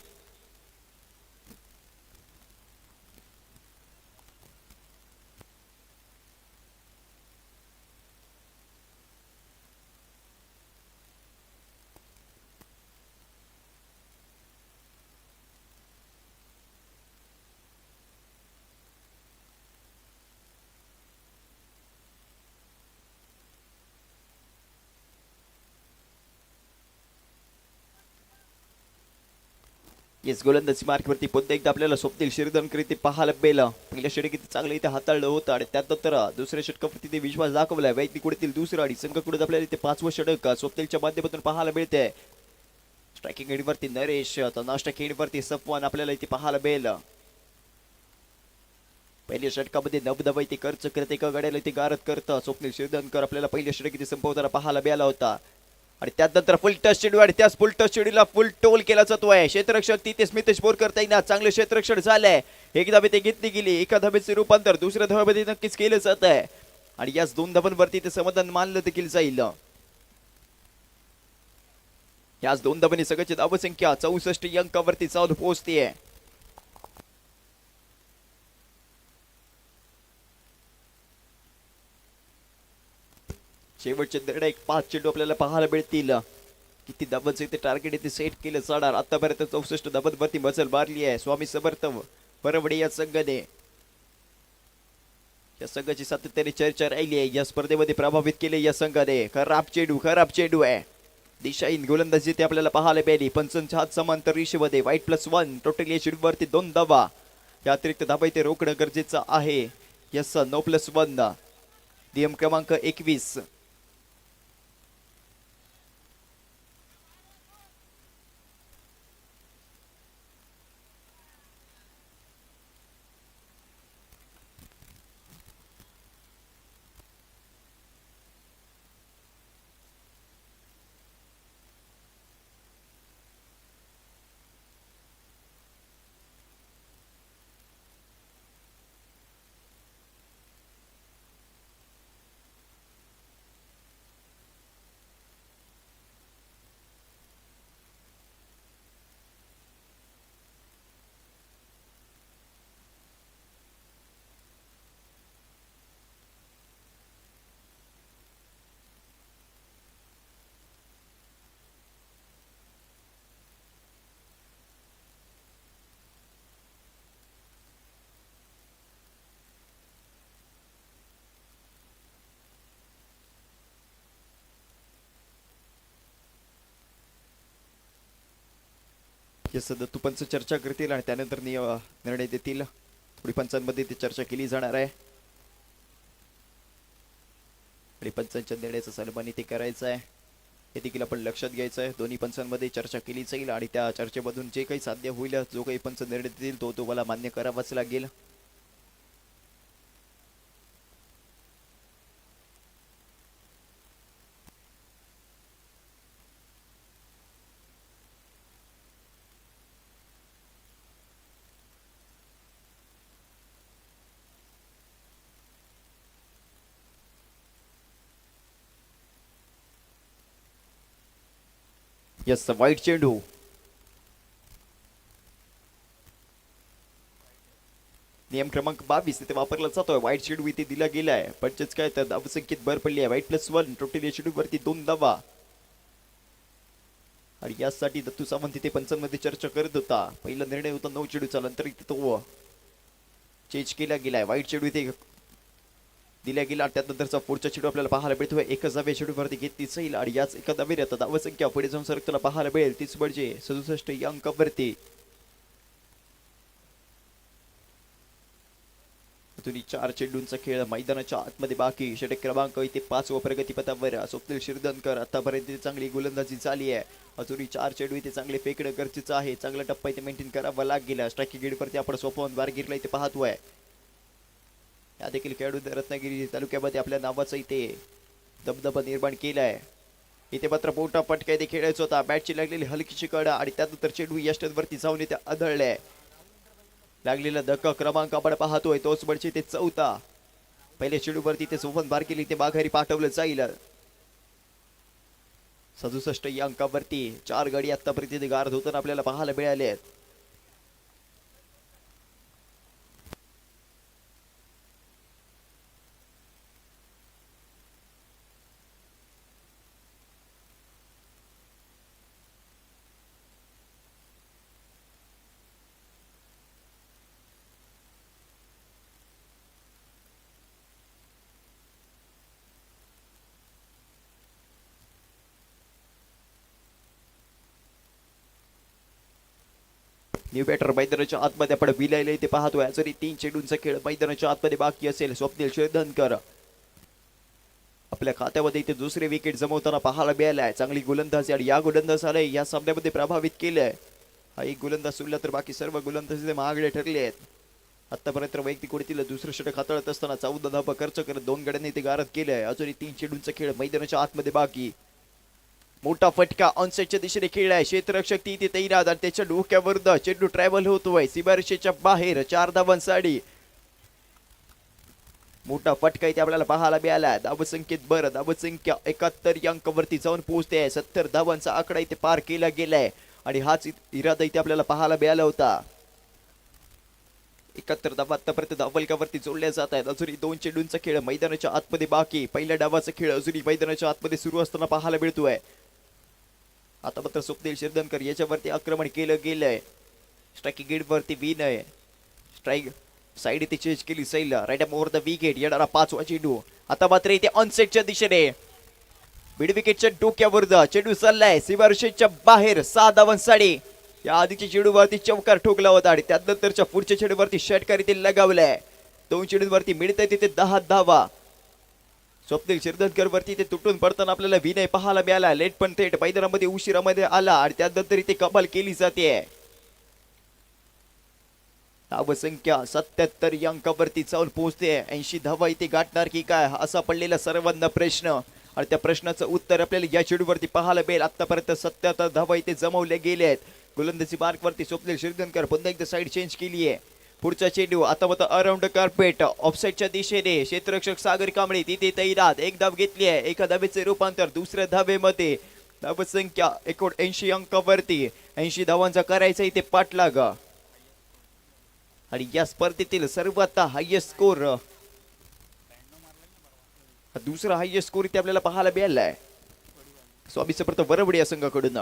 येस गोलंदाजी मार्कवरती पुन्हा एकदा आपल्याला स्वप्नील शिरदनकर इथे पाहायला मिळालं. पहिल्या षटकात चांगलं इथे हाताळलं होतं आणि त्यानंतर दुसऱ्या षटकावरती ते विश्वास दाखवलाय. वैदिकुडीतील दुसरं आणि संघकडून आपल्याला इथे 5वं षटक स्वप्नीलच्या माध्यमातून पाहायला मिळते. स्ट्रायकिंग एंडवरती नरेश तर नास्टक एंडवरती सपवान आपल्याला इथे पाहायला मिळेल. पहिल्या षटकामध्ये नवदवा इथे खर्च करत एका गड्याला इथे गारद करतं स्वप्नील शिरदनकर आपल्याला पहिल्या षटक इथे संपवताना पाहायला मिळाला होता. आणि त्यानंतर फुल टच चेंडू आणि त्याच फुल टच चेंडूला फुल टोल केला जातोय. क्षेत्ररक्षक तिथे स्मितेश बोरकर ताईना चांगलं क्षेत्ररक्षण झालंय. एक धाबे ते घेतली गेली, एका धाबेचे रूपांतर दुसऱ्या धाब्यामध्ये नक्कीच केलं जात आहे आणि याच 2 धाबांवरती ते समाधान मानलं देखील जाईल. याच 2 धाबांनी सगळ्याची धावसंख्या 64 अंकावरती जाऊन पोहोचते. शेवटचे निर्णायक 5 चेंडू आपल्याला पाहायला मिळतील किती धाबांचं इथे टार्गेट इथे सेट केलं जाणार. आतापर्यंत 64 धाबांवरती मजल मारली आहे स्वामी समर्थ परवडे या संघाने. या संघाची सातत्याने चर्चा राहिली आहे. या स्पर्धेमध्ये प्रभावित केले या संघाने. खराब चेंडू आहे. दिशाहीन गोलंदाजी ते आपल्याला पाहायला मिळाली. पंचांच्या हात समांतर रेषेमध्ये वाईट +1 टोटल या चेंडूवरती 2 धावा. या अतिरिक्त धाबा इथे रोखणं गरजेचं आहे. यस 9+1 नियम क्रमांक 21. यस दत्तू पंच चर्चा करतील आणि त्यानंतर निर्णय देतील. थोडी पंचांमध्ये ती चर्चा केली जाणार आहे आणि पंचांच्या निर्णयाचं सन्मान इथे करायचं आहे हे देखील आपण लक्षात घ्यायचं आहे. दोन्ही पंचांमध्ये चर्चा केली जाईल आणि त्या चर्चेमधून जे काही साध्य होईल, जो काही पंच निर्णय देतील तो मला मान्य करावाच लागेल. यस वाईट चेंडू. नियम क्रमांक 22 इथे वापरला जातोय. वाईट चेंडू इथे दिला गेलाय. पंचच काय तर धावसंख्येत भर पडली आहे. वाईट +1 टोटल या चेंडू वरती 2 धावा. आणि यासाठी दत्तू सावंत इथे पंचांमध्ये चर्चा करत होता. पहिला निर्णय होता 9 चेंडूचा, नंतर इथे तो चेंज केला गेलाय. वाईट चेंडू इथे दिल्या गेला. त्यानंतरचा पुढचा चेंडू आपल्याला पाहायला मिळतोय. एकच धावे चेंडूवरती घेतली जाईल आणि याच एका धावेत धावसंख्या पुढे जाऊन सरकताना पाहायला मिळेल. तीच म्हणजे 67 या अंकावरती. अजूनही 4 चेंडूंचा खेळ मैदानाच्या आतमध्ये बाकी. षटक क्रमांक इथे 5 व प्रगतीपथावर स्वप्नील शिरदनकर. आतापर्यंत चांगली गोलंदाजी झाली आहे. अजूनही 4 चेंडू इथे चांगले फेकणं गरजेचं आहे. चांगला टप्पा इथे मेंटेन करावा लागेल. स्ट्रायकिंग गेटवरती आपण सोपवन वारगिरला इथे पाहतोय. या देखील खेळाडू रत्नागिरी तालुक्यामध्ये आपल्या नावाचा इथे दबदबा निर्माण केलाय. इथे मात्र मोठा फटका इथे खेळायचा होता. बॅटची लागलेली हलकीची कडा आणि त्यानंतर चेंडू यष्टनवरती जाऊन इथे आदळलाय. लागलेला धक्का क्रमांक आपण पाहतोय तोच म्हणजे इथे 4था. पहिल्या चेंडूवरती इथे सोपन बार केली ते माघारी पाठवलं जाईल. 67 या अंकावरती 4 गडी आतापर्यंत गारद होताना आपल्याला पाहायला मिळाले आहेत. न्यू बॅटर मैदानाच्या आतमध्ये आपण विलायला इथे पाहतोय. जरी 3 चेंडूंचा खेळ मैदानाच्या आतमध्ये बाकी असेल. स्वप्नील शिरदनकर आपल्या खात्यामध्ये इथे दुसरे विकेट जमवताना पाहायला मिळालाय. चांगली गोलंदाजी आणि या गोलंदाजाने या सामन्यामध्ये प्रभावित केलंय. हा एक गोलंदाज सोडला तर बाकी सर्व गोलंदाज महागडे ठरले आहेत. आतापर्यंत वैयक्तिक कोणीतील दुसरं षटक हाताळत असताना 14 धावा खर्च करत 2 गड्यांनी इथे गारद केलंय. अजूनही 3 चेंडूंचा खेळ मैदानाच्या आतमध्ये बाकी. मोठा फटका ऑनसाइडच्या दिशेने खेळलाय. क्षेत्ररक्षक ती तैनात आणि त्याच्या डोक्यावर चेंडू ट्रॅव्हल होतोय सीमारेषेच्या बाहेर 4 धावांसाठी. मोठा फटका इथे आपल्याला पाहायला मिळाला. धावसंख्येत धावसंख्या 71 या अंकावरती जाऊन पोहोचते. 70 धावांचा आकडा इथे पार केला गेलाय आणि हाच इरादा इथे आपल्याला पाहायला मिळाला होता. 71 धावा आतापर्यंत धावफलकावरती जोडल्या जात आहेत. अजूनही 2 चेंडूंचा खेळ मैदानाच्या आतमध्ये बाकी. पहिल्या डावाचा खेळ अजूनही मैदानाच्या आतमध्ये सुरू असताना पाहायला मिळतोय. आता मात्र स्वप्नील शिरदनकर याच्यावरती आक्रमण केलं गेलंय. स्ट्राईक गेट वरती विन आहे. स्ट्राईक साईड इथे चेंज केली सैल. राईट अप ओव्हर द विकेट. येणारा 5वा चेंडू. आता मात्र इथे ऑनसेटच्या दिशेने मिड विकेटच्या डोक्यावर चेंडू चाललाय सीमारेषेच्या बाहेर. 6 धावांसाठी या आधीच्या चेंडूवरती चौकार ठोकला होता आणि त्यानंतरच्या पुढच्या चेंडूवरती षटकार इथे लगावलाय. 2 चेंडूंवरती मिळत तिथे 10 धावा. स्वप्नील शिरदनकर वरती ते तुटून पडताना आपल्याला विनय पाहायला मिळाला. लेट पण थेट मैदानामध्ये उशिरामध्ये आला आणि त्यानंतर इथे कमाल केली जाते. धावसंख्या 77 या अंकावरती जाऊन पोहोचते. 80 धावा इथे गाठणार की काय असा पडलेला सर्वांना प्रश्न आणि त्या प्रश्नाचं उत्तर आपल्याला या चेंडूवरती पाहायला मिळेल. आतापर्यंत 77 धावा इथे जमवल्या गेल्या आहेत. गोलंदाजी मार्कवरती स्वप्नील शिरदनकर पुन्हा एकदा साईड चेंज केली आहे. पुढचा चेंडू आता मात्र अराउंड कार्पेट ऑफसाईडच्या दिशेने क्षेत्ररक्षक सागर कांबळे तिथे तैनात. एक धाव घेतली आहे. एका धावेचे रूपांतर दुसऱ्या धावेमध्ये. धावसंख्या 79 अंकावरती 80 धावांचा करायचा इथे पाठलाग आणि या स्पर्धेतील सर्वात हायएस्ट स्कोर दुसरा हायएस्ट स्कोर इथे आपल्याला पाहायला मिळालाय स्वामी समर्थ वरवडे या संघाकडून.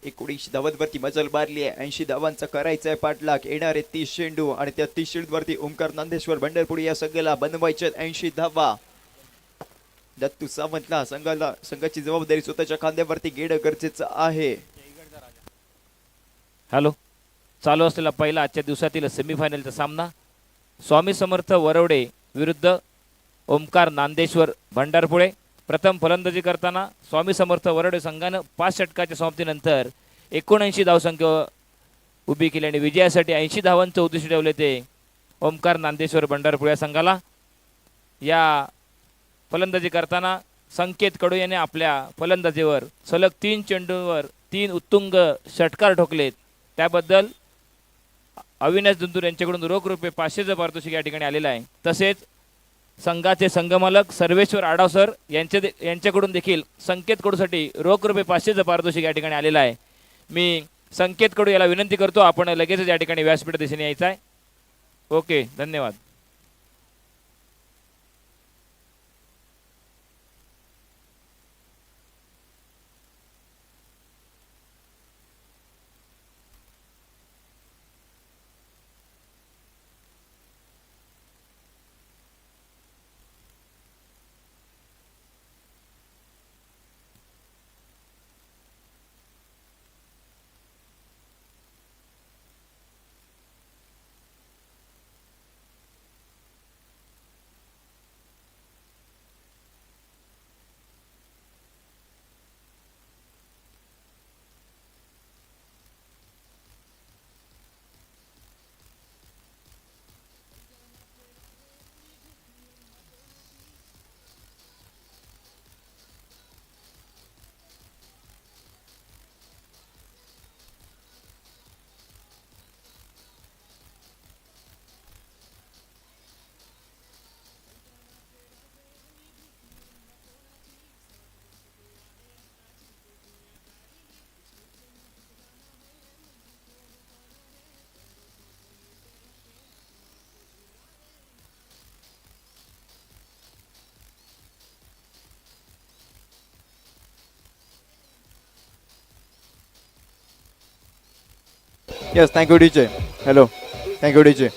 19 धावांवरती मजल मारली आहे. 80 धावांचा करायचा आहे पाठलाग. येणारे 30 चेंडू आणि त्या 30 चेंडूवरती ओमकार नांदेश्वर भंडारपुरी या संघाला बनवायचे 80 धावा. दत्तू सावंतला संघाची जबाबदारी स्वतःच्या खांद्यावरती घेणं गरजेचं आहे. हॅलो, चालू असलेला पहिला आजच्या दिवसातील सेमीफायनलचा सामना स्वामी समर्थ वरवडे विरुद्ध ओमकार नांदेश्वर भंडारपुळे. प्रथम फलंदाजी करताना स्वामी समर्थ वरवडे संघानं 5 षटकाच्या समाप्तीनंतर 79 धावसंख्या उभी केली आणि विजयासाठी 80 धावांचं उद्दिष्ट ठेवले ते ओमकार नांदेश्वर भंडारपुळे संघाला. या फलंदाजी करताना संकेत कडू याने आपल्या फलंदाजीवर सलग 3 चेंडूंवर 3 उत्तुंग षटकार ठोकलेत. त्याबद्दल अविनाश दुंदूर यांच्याकडून रोख रुपये 500चं पारितोषिक या ठिकाणी आलेलं आहे. तसेच संघाचे संघमालक सर्वेश्वर आडाव सर यांच्याकडून देखील संकेत कडूसाठी रोख रुपये 500चं पारितोषिक या ठिकाणी आलेलं आहे. मी संकेत कडू याला विनंती करतो आपण लगेचच या ठिकाणी व्यासपीठ दिशेने यायचं आहे. ओके, धन्यवाद. Yes, thank you, DJ. Hello, thank you, DJ.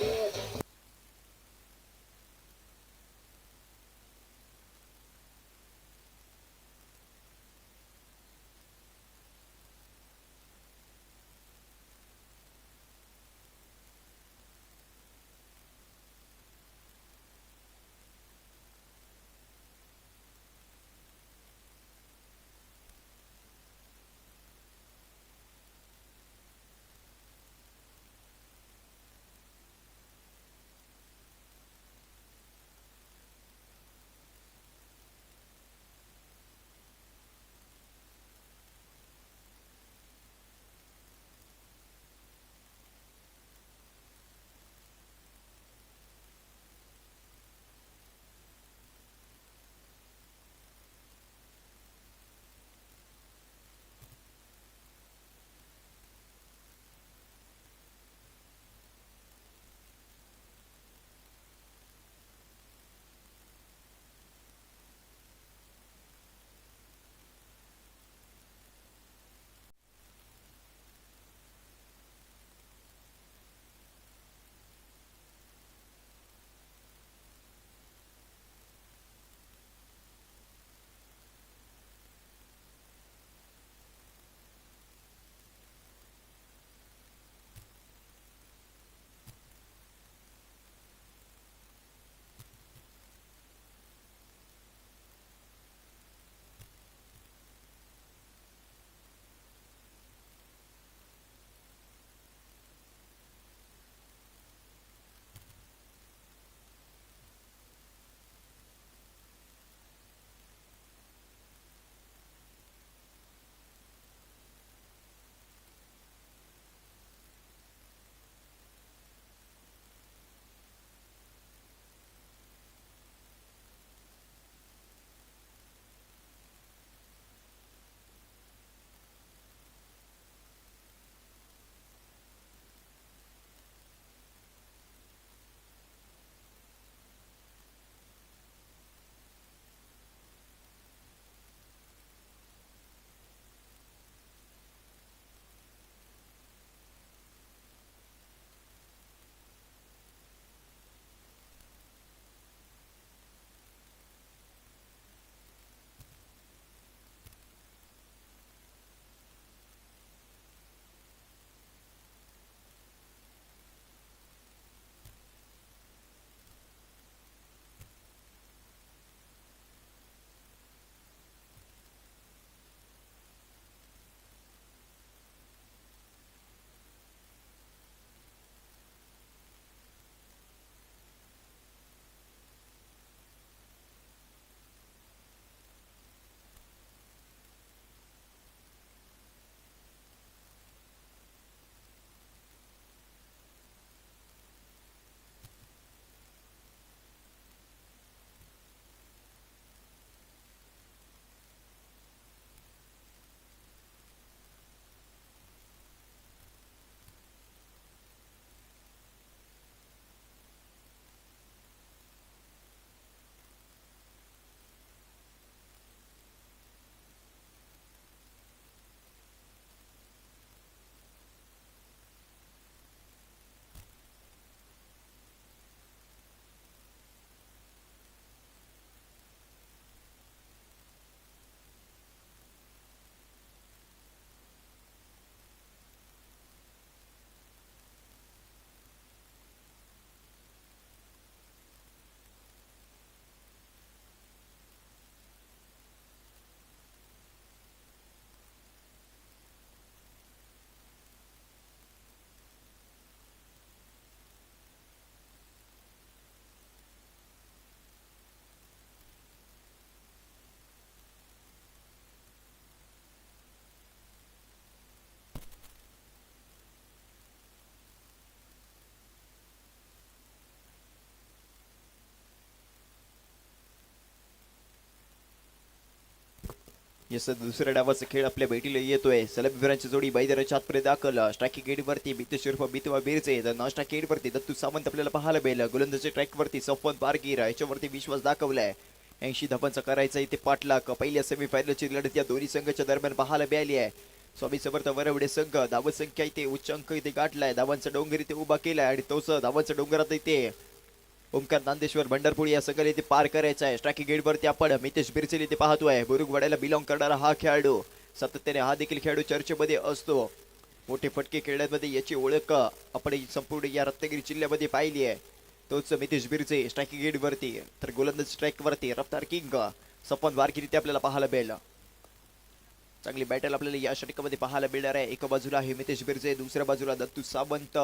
Yes दुसऱ्या डावाचा खेळ आपल्या भेटीला येतोय. सलग विवरांची जोडी बैदराच्या आतपर्यंत दाखल. स्ट्रायकिंग गेट वरती मितेश उर्फ बितवा बिरचे, तर नॉन स्ट्राइक गेट वरती दत्तू सावंत आपल्याला पाहायला मिळेल. गोलंदाजी ट्रॅक वरती सफवंत बारगीर याच्यावरती विश्वास दाखवलाय. 80 धावांचा करायचा इथे पाठलाग. पहिल्या सेमीफायनलची लढत या दोन्ही संघाच्या दरम्यान पाहायला मिळाली आहे. स्वामी समर्थ वरवडे संघ धावत संख्या इथे उच्च अंक इथे गाठलाय. धावांचा डोंगर इथे उभा केलाय आणि तोच धावांचा डोंगरात इथे ओमकार नांदेश्वर भंडारपुरी या संघाला इथे पार करायचा आहे. स्ट्रायकिंग गेट वरती आपण मितेश बिरचेल इथे पाहतोय. बुरुगवाड्याला बिलॉंग करणारा हा खेळाडू, सातत्याने हा देखील खेळाडू चर्चेमध्ये असतो. मोठे फटके खेळण्यामध्ये याची ओळख आपण संपूर्ण या रत्नागिरी जिल्ह्यामध्ये पाहिली आहे. तोच मितेश बिरचे स्ट्रायकिंग गेट वरती. तर गोलंदाज स्ट्राईक वरती रफ्तार किंग सपन वारगिरी ते आपल्याला पाहायला मिळेल. चांगली बॅटल आपल्याला या षटकामध्ये पाहायला मिळणार आहे. एका बाजूला आहे मितेश बिरचे, दुसऱ्या बाजूला दत्तू सावंत.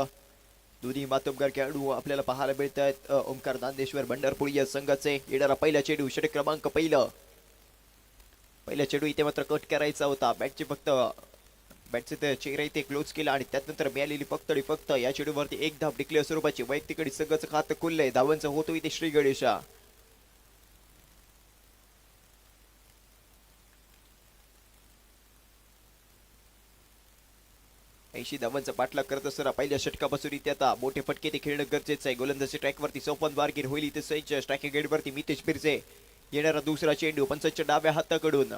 दोन्ही मातबगार खेळाडू आपल्याला पाहायला मिळत आहेत. ओमकार नांदेश्वर भंडारपुरी या संघाचे. येणारा पहिला चेंडू षटक क्रमांक पहिला चेंडू इथे मात्र कट करायचा होता. बॅटचे फक्त बॅटचे चेहरा इथे क्लोज केला आणि त्यानंतर मिळालेली फक्त या चेंडूवरती एक धाव डिक्लेअर स्वरूपाची वैयक्तिक संघाचं खातं खुललंय. धावांचा होतो इथे श्री गणेशा. ऐंशी धावांचा पाठलाग करत असताना पहिल्या षटकापासून इथे आता मोठे फटके ते खेळणं गरजेचं आहे. गोलंदाजी ट्रॅक वरती सोपन वारगीर होईल इथे सैच. स्ट्रायकिंग गेट वरती मितेश बिरचे. येणारा दुसरा चेंडू पंचांच्या डाव्या हाताकडून.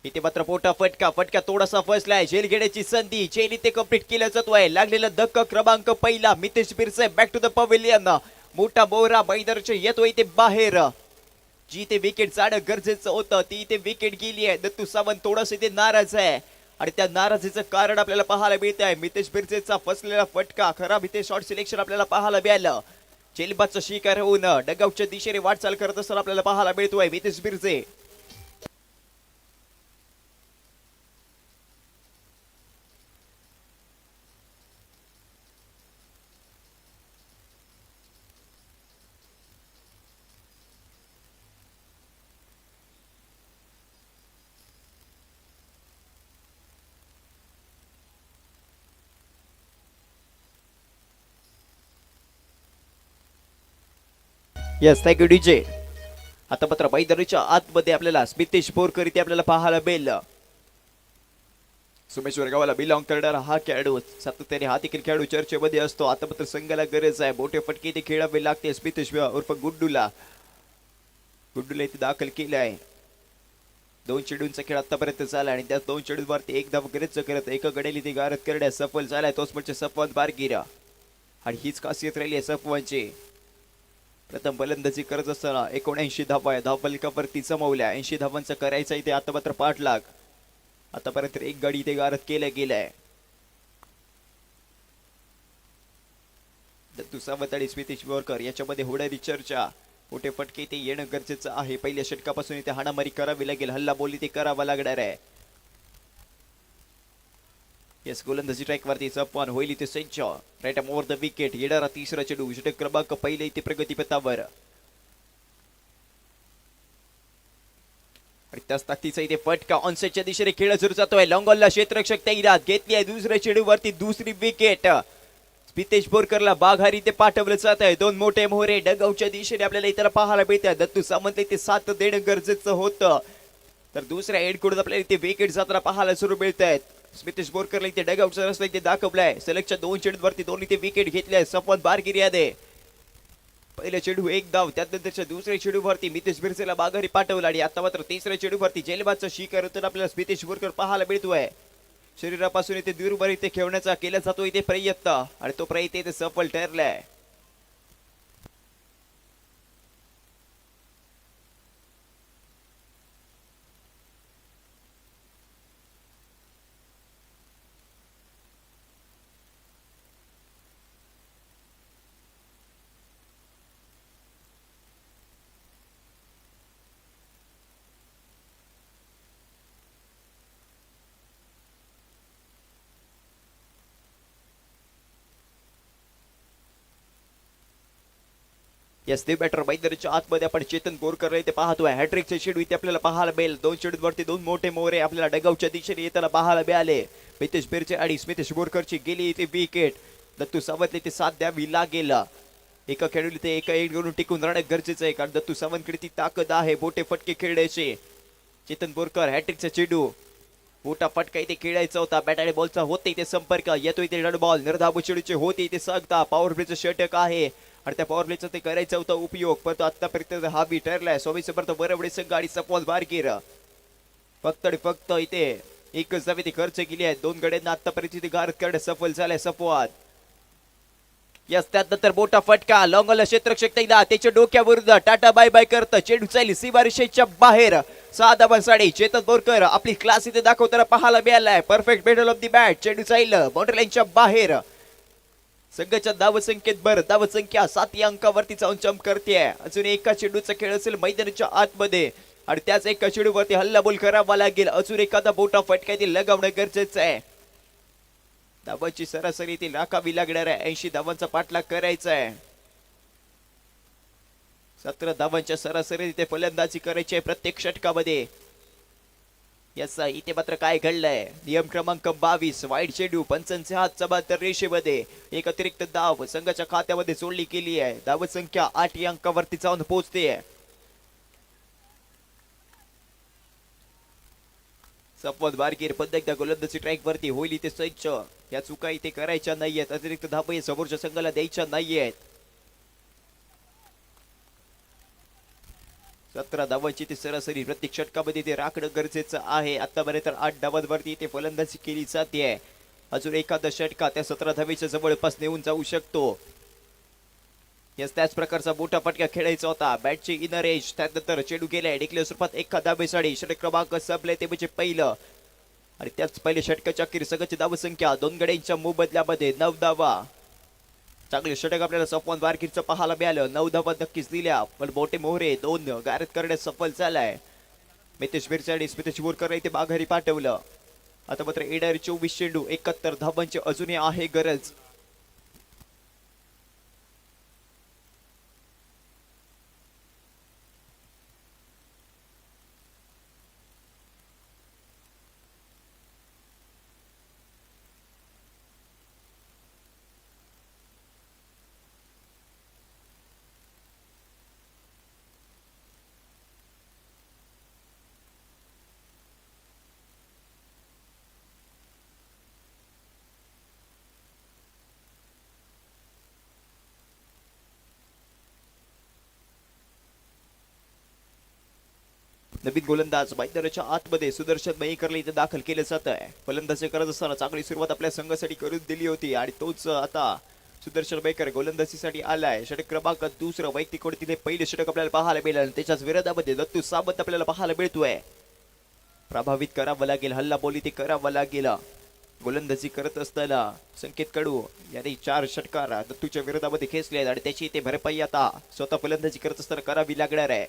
इथे मात्र मोठा फटका थोडासा फसलाय. झेल घेण्याची संधी, झेल इथे कंप्लीट केला जातोय. लागलेला धक्का क्रमांक पहिला Mitesh Birche. Back to the pavilion. मोठा बोरा मैदानाच्या येतोय इथे बाहेर. जी ते विकेट जाणं गरजेचं होतं ती इथे विकेट गेली आहे. दत्तू सावंत थोडस इथे नाराज आहे आणि त्या नाराजीचं कारण आपल्याला पाहायला मिळत आहे. मितेश बिरचेचा फसलेला फटका, खराब इथे शॉर्ट सिलेक्शन आपल्याला पाहायला मिळालं. चेलबाचा शिकार होऊन डगआउटच्या दिशेने वाटचाल करत असताना आपल्याला पाहायला मिळतोय Mitesh Birche. Yes thank you DJ. आता मात्र मैदानाच्या आतमध्ये आपल्याला स्मितेश बोरकर इथे आपल्याला पाहायला मिळेल. सोमेश्वर गावाला बिलॉंग करणारा हा खेळाडू, सातत्याने हा देखील खेळाडू चर्चेमध्ये असतो. आता मात्र संघाला गरज आहे. मोठे फटके इथे खेळावे लागते. स्मितेश उर्फ गुड्डूला इथे दाखल केले आहे. 2 चेंडूंचा खेळ आतापर्यंत झाला आणि त्या 2 चेंडूंवरती एक धाव गरज करत एका गड्याला इथे गारद करण्यास सफल झालाय. तोच म्हणजे सफवंत बारगीरा आणि हीच खासियत राहिली आहे सफवंतची. प्रथम फलंदाजी करत असताना 79 धावा धावफलकावरती जमवल्या. 80 धावांचा करायचा इथे आता मात्र पाठलाग. आतापर्यंत एक गाडी इथे गारद केल्या गेलाय. दत्तू सावंत आणि स्मितेश बोरकर याच्यामध्ये होणारी चर्चा. मोठे फटके इथे येणं गरजेचं आहे. पहिल्या षटकापासून इथे हाणामारी करावी लागेल. हल्ला बोल इथे करावा लागणार आहे. यस गोलंदाजी ट्रॅक वरती सपवान होईल इथे संच. Right over the wicket. येणारा तिसरा चेंडू षटक क्रमांक पहिले इथे प्रगतीपथावर आणि त्याच ताकदीचा इथे फटका ऑनसेटच्या दिशेने खेळ सुरू जातोय. लॉंगॉलला क्षेत्ररक्षक तैनात घेतली आहे. दुसऱ्या चेंडूवरती दुसरी विकेट. स्मितेश बोरकरला बाघारी इथे पाठवलं जात आहे. 2 मोठे मोहरे डगआउटच्या दिशेने आपल्याला इतर पाहायला मिळतात. दत्तू सावंत इथे 7 देणं गरजेचं होतं. तर दुसऱ्या एंडकडून आपल्याला इथे विकेट जाताना पाहायला सुरू मिळत आहेत. स्मितेश बोरकरला इथे डगआउटचा रस्ता इथे दाखवलाय. सलगच्या 2 चेंडूवरती 2 इथे विकेट घेतल्या. सपवंत बारगीर यादे. पहिल्या चेंडू एक धाव, त्यानंतरच्या दुसऱ्या चेंडूवरती मितेश बिरचेला बाघारी पाठवला आणि आता मात्र तिसऱ्या चेंडूवरती जेलबादचा शिकार होताना आपल्याला स्मितेश बोरकर पाहायला मिळतोय. शरीरापासून इथे दूरवर इथे खेळण्याचा केला जातो इथे प्रयत्न आणि तो प्रयत्न इथे सफल ठरलाय. यस ते बॅटर मैदानाच्या आतमध्ये आपण चेतन बोरकर इथे पाहतोय. हॅट्रिकचे चेंडू इथे आपल्याला पाहायला मिळेल. 2 चेंडूवरती 2 मोठे मोहरे आपल्याला डगआउटच्या दिशेने येताना पाहायला मिळाले. मितेश बिरचे आणि स्मितेश बोरकरची गेली इथे विकेट. दत्तू सावंत इथे साथ द्यावी लागेल. एका खेळाडू इथे एका एंड करून टिकून राहणं गरजेचं आहे कारण दत्तू सावंतकडे ती ताकद आहे मोठे फटके खेळण्याची. चेतन बोरकर हॅट्रिकचा चेंडू मोठा फटका इथे खेळायचा होता. बॅट आणि बॉलचा होते इथे संपर्क, येतो इथे रेड बॉल. निर्धाव चेंडूचे होते इथे सांगता. पॉवर प्लेचं षटक आहे आणि त्या पॉवर प्लेचा ते करायचा होता उपयोग, परंतु आतापर्यंत हा बी ठरलाय. 24 परत बरोबर संघ आणि सपवाल बारकीर फक्त आणि फक्त इथे एकच धाव इथे खर्च केली आहे. 2 गड्यांना आतापर्यंत इथे गारद करणे सफल झालाय सपवाद. यस त्यानंतर मोठा फटका लॉंगला क्षेत्ररक्षक एकदा त्याच्या डोक्यावरून टाटा बाय बाय करत चेंडू चालली सीमारेषेच्या बाहेर. 6 धावांसाठी चेतन बोरकर आपली क्लास इथे दाखवताना पाहायला मिळालाय. Perfect middle of the bat, चेंडू चालली बाउंड्री लाईनच्या बाहेर. संघाच्या धावसंख्येत धावसंख्या 7 या अंकावरती जाऊन जंप करते. अजून एका चेंडूचा खेळ असेल मैदानाच्या आतमध्ये आणि त्याच एका चेंडूवरती हल्ला बोल करावा लागेल. अजून एखादा मोठा फटका इथे लगावणं गरजेचं आहे. धावांची सरासरी ती राखावी लागणार आहे. 80 धावांचा पाठलाग करायचा आहे. 17 धावांच्या सरासरी इथे फलंदाजी करायची आहे प्रत्येक षटकामध्ये. याचा इथे मात्र काय घडलंय, नियम क्रमांक 22 वाईड चेंडू पंचांचे हात समांतर रेषेमध्ये. एक अतिरिक्त धाव संघाच्या खात्यामध्ये जोडली गेली आहे. धावसंख्या 8 या अंकावरती जाऊन पोहोचते. सपवाद बारकीर पुन्हा एकदा गोलंदाजी ट्रॅक वरती होईल इथे सज्ज. या चुका इथे करायच्या नाहीयेत. अतिरिक्त धावा समोरच्या संघाला द्यायच्या नाहीयेत. 17 धावांची ती सरासरी प्रत्येक षटकामध्ये ते राखणं गरजेचं आहे. आतापर्यंत 8 धावांवरती इथे फलंदाजी केली जाते. अजून एखादा षटका त्या 17 धावेच्या जवळपास नेऊन जाऊ शकतो. यस त्याच प्रकारचा मोठा फटका खेळायचा होता. बॅटची इनर एज त्यानंतर चेंडू गेलाय डिक्लेअर स्वरूपात एका धावेसाठी. षटक क्रमांक संपलाय ते म्हणजे पहिलं आणि त्याच पहिले षटकाच्या अखेर संघाची धावसंख्या 2 गड्यांच्या मोबदल्यामध्ये 9 धावा. चांगले षटक आपल्याला सपवान बारकीरचं पाहायला मिळालं. 9 धावा नक्कीच दिल्या पण मोठे मोहरे 2 गारद करण्यास सफल झालाय. मितेश मिरचा आणि स्मितेश बोरकर इथे माघारी पाठवलं. आता मात्र येणारे 24 चेंडू 71 धावांची अजूनही आहे गरज. नवीन गोलंदाज मैदानाच्या आतमध्ये सुदर्शन मयेकरला इथे दाखल केलं जात आहे. फलंदाजी करत असताना चांगली सुरुवात आपल्या संघासाठी करून दिली होती आणि तोच आता सुदर्शन मयेकर गोलंदाजीसाठी आलाय. षटक क्रमांक 2 वैयक्तिक तिथे पहिले षटक आपल्याला पाहायला मिळालं. त्याच्याच विरोधामध्ये दत्तू सावंत आपल्याला पाहायला मिळतोय. प्रभावित करावं लागेल, हल्ला बोली ते करावं लागेल. गोलंदाजी करत असताना संकेत कडू यांनी 4 षटकार दत्तूच्या विरोधामध्ये खेचले आहेत आणि त्याची इथे भरपाई आता स्वतः फलंदाजी करत असताना करावी लागणार आहे.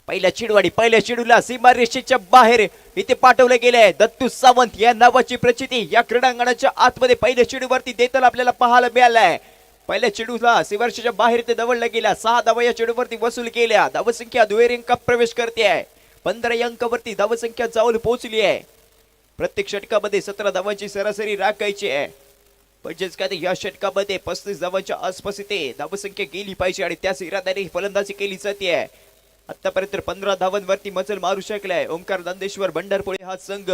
पहिल्या चेंडूला सीमारेषेच्या बाहेर इथे पाठवलं गेलंय. दत्तू सावंत या नावाची प्रचिती या क्रीडांगणाच्या आतमध्ये पहिल्या चेंडूवरती देताना आपल्याला पाहायला मिळालाय. पहिल्या चेंडूला सीमारेषेच्या बाहेर इथे दवडला गेला. 6 धावा या चेंडूवरती वसूल केल्या. धावसंख्या दुहेरी अंकात प्रवेश करते आहे. 15 या अंकावरती धावसंख्या जाऊन पोहोचली आहे. प्रत्येक षटकामध्ये 17 धावांची सरासरी राखायची आहे. म्हणजेच काय या षटकामध्ये 35 धावांच्या आसपास इथे धावसंख्या गेली पाहिजे आणि त्याच इराद्याने फलंदाजी केली जाते. आतापर्यंत 15 धावांवरती मजल मारू शकलाय ओंकार नंदेश्वर भंडारपुळे हा संघ.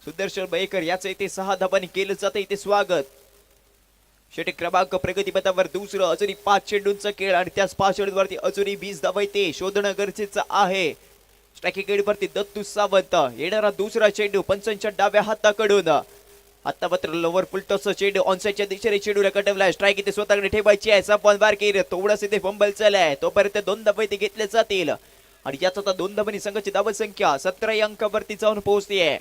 सुदर्शन मयेकर याचं इथे 6 धावांनी केलं जातं इथे स्वागत. षटक क्रमांक प्रगतीपथावर 2 अजूनही 5 चेंडूंचा खेळ आणि त्याच 5 चेंडूंवरती अजूनही 20 धावा इथे शोधणं गरजेचं आहे. स्ट्रायकिंग गेटवरती दत्तू सावंत येणारा दुसरा चेंडू पंचांच्या डाव्या हाताकडून. आता मात्र लोवर फुलटॉसचा चेंडू ऑनसाइडच्या दिशेने चेंडूला कटवलाय. स्ट्राईक इथे स्वतःकडे ठेवायची आहे. सपवान बारकीर थोडाच इथे फंबल चाललाय. तोपर्यंत 2 धावा इथे घेतले जातील आणि याच आता 2 धावांनी संघाची धावसंख्या 17 या अंकावरती जाऊन पोहोचते.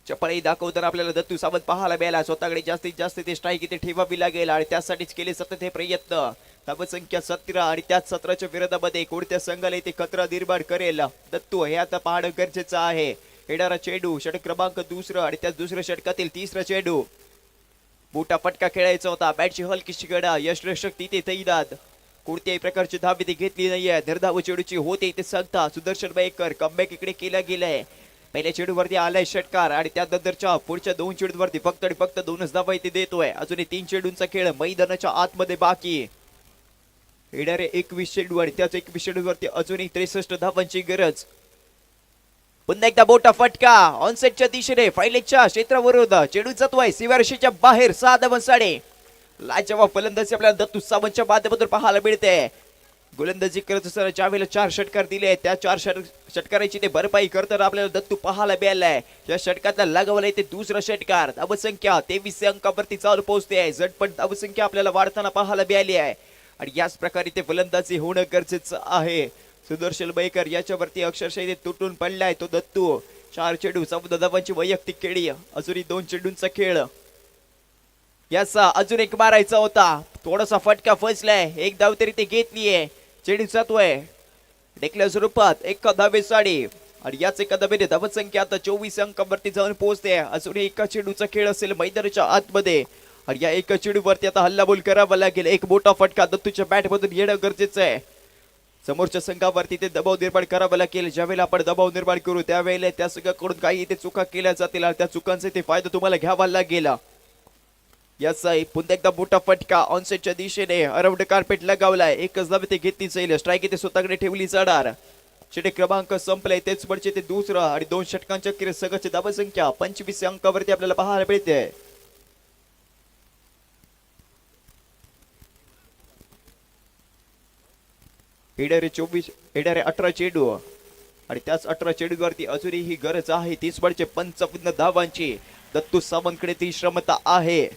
चपळी दाखवताना आपल्याला दत्तू सावंत पाहायला मिळाला. स्वतःकडे जास्तीत जास्त ते स्ट्राईक इथे ठेवावी लागेल आणि त्यासाठीच केले सतत हे प्रयत्न. धावसंख्या 17 आणि त्याच 17च्या विरोधामध्ये कोणत्या संघाला इथे खतरा निर्माण करेल दत्तू हे आता पाहणं गरजेचं आहे. येणारा चेंडू षटक क्रमांक 2 आणि त्याच दुसऱ्या षटकातील 3रा चेंडू. मोठा फटका खेळायचा होता. बॅटची हलकीशी गडा यशरक्षक तिथे तैनात. कोणत्याही प्रकारची धाव इथे घेतली नाहीये. निर्धाव चेंडूची होते इथे सांगता सुदर्शन मयेकर कमबॅक इकडे केला गेलाय. पहिल्या चेंडूवरती आलाय षटकार आणि त्यानंतरच्या पुढच्या 2 चेंडूवरती फक्त आणि फक्त 2च धावा इथे देतोय. अजूनही 3 चेंडूंचा खेळ मैदानाच्या आतमध्ये बाकी. येणारे 21 चेंडू आणि त्याच 21 चेंडूवरती अजूनही 63 धावांची गरज. पुन्हा एकदा मोठा फटका ऑनसेटच्या दिशेने फायलेटच्या क्षेत्रावरून चेंडू जातोय सीमारेषेच्या बाहेर 6 धावांसाठी. लाजवाब फलंदाजी आपल्याला दत्तू सावंतच्या माध्यमातून पाहायला मिळते. गोलंदाजी करत असताना ज्या वेळेला 4 षटकार दिले त्या 4 षटकाराची ते भरपाई करताना आपल्याला दत्तू पाहायला मिळालाय. या षटकातला लगावलाय ते दुसरा षटकार. धावसंख्या 23 अंकावरती चालू पोहोचते. झटपट धावसंख्या आपल्याला वाढताना पाहायला मिळाली आहे आणि याच प्रकारे ते फलंदाजी होणं गरजेचं आहे. सुदर्शन बैकर याच्यावरती अक्षरशः ते तुटून पडलाय तो दत्तू. 4 चेंडू 14 धावांची वैयक्तिक खेळी. अजूनही 2 चेंडूंचा खेळ. याचा अजून एक मारायचा होता. थोडासा फटका फसलाय. एक धाव तरी ते घेतलीये. चेंडू जातोय डेकल्या स्वरूपात 1 धावेसाठी आणि याच एका धावेने धावसंख्या आता 24 अंकावरती जाऊन पोहोचते. अजूनही एका चेंडूचा खेळ असेल मैदानाच्या आतमध्ये आणि या एका चेंडूवरती आता हल्लाबोल करावा लागेल. एक मोठा फटका दत्तूच्या बॅट मधून येणं गरजेचं आहे. समोरच्या संघावरती ते दबाव निर्माण करावा लागेल. ज्यावेळेला आपण दबाव निर्माण करू त्यावेळेला त्या संघाकडून काही इथे चुका केल्या जातील आणि त्या चुकांचा ते फायदा तुम्हाला घ्यावा लागेल. याचा पुन्हा एकदा मोठा फटका ऑनसेटच्या दिशेने अराउंड कार्पेट लगावलाय. एकच धाव ते घेतली जाईल. स्ट्राईक इथे स्वतःकडे ठेवली जाणार. षटक क्रमांक संपलाय तेच म्हणजे ते दुसरं आणि 2 षटकांच्या अखेर संघाची धावसंख्या 25 अंकावरती आपल्याला पाहायला मिळते. येणारे 18 चेंडू आणि त्याच 18 चेंडूवरती अजूनही ही गरज आहे 30 म्हणजे 55 धावांची. दत्तू सावंतकडे ती क्षमता आहे.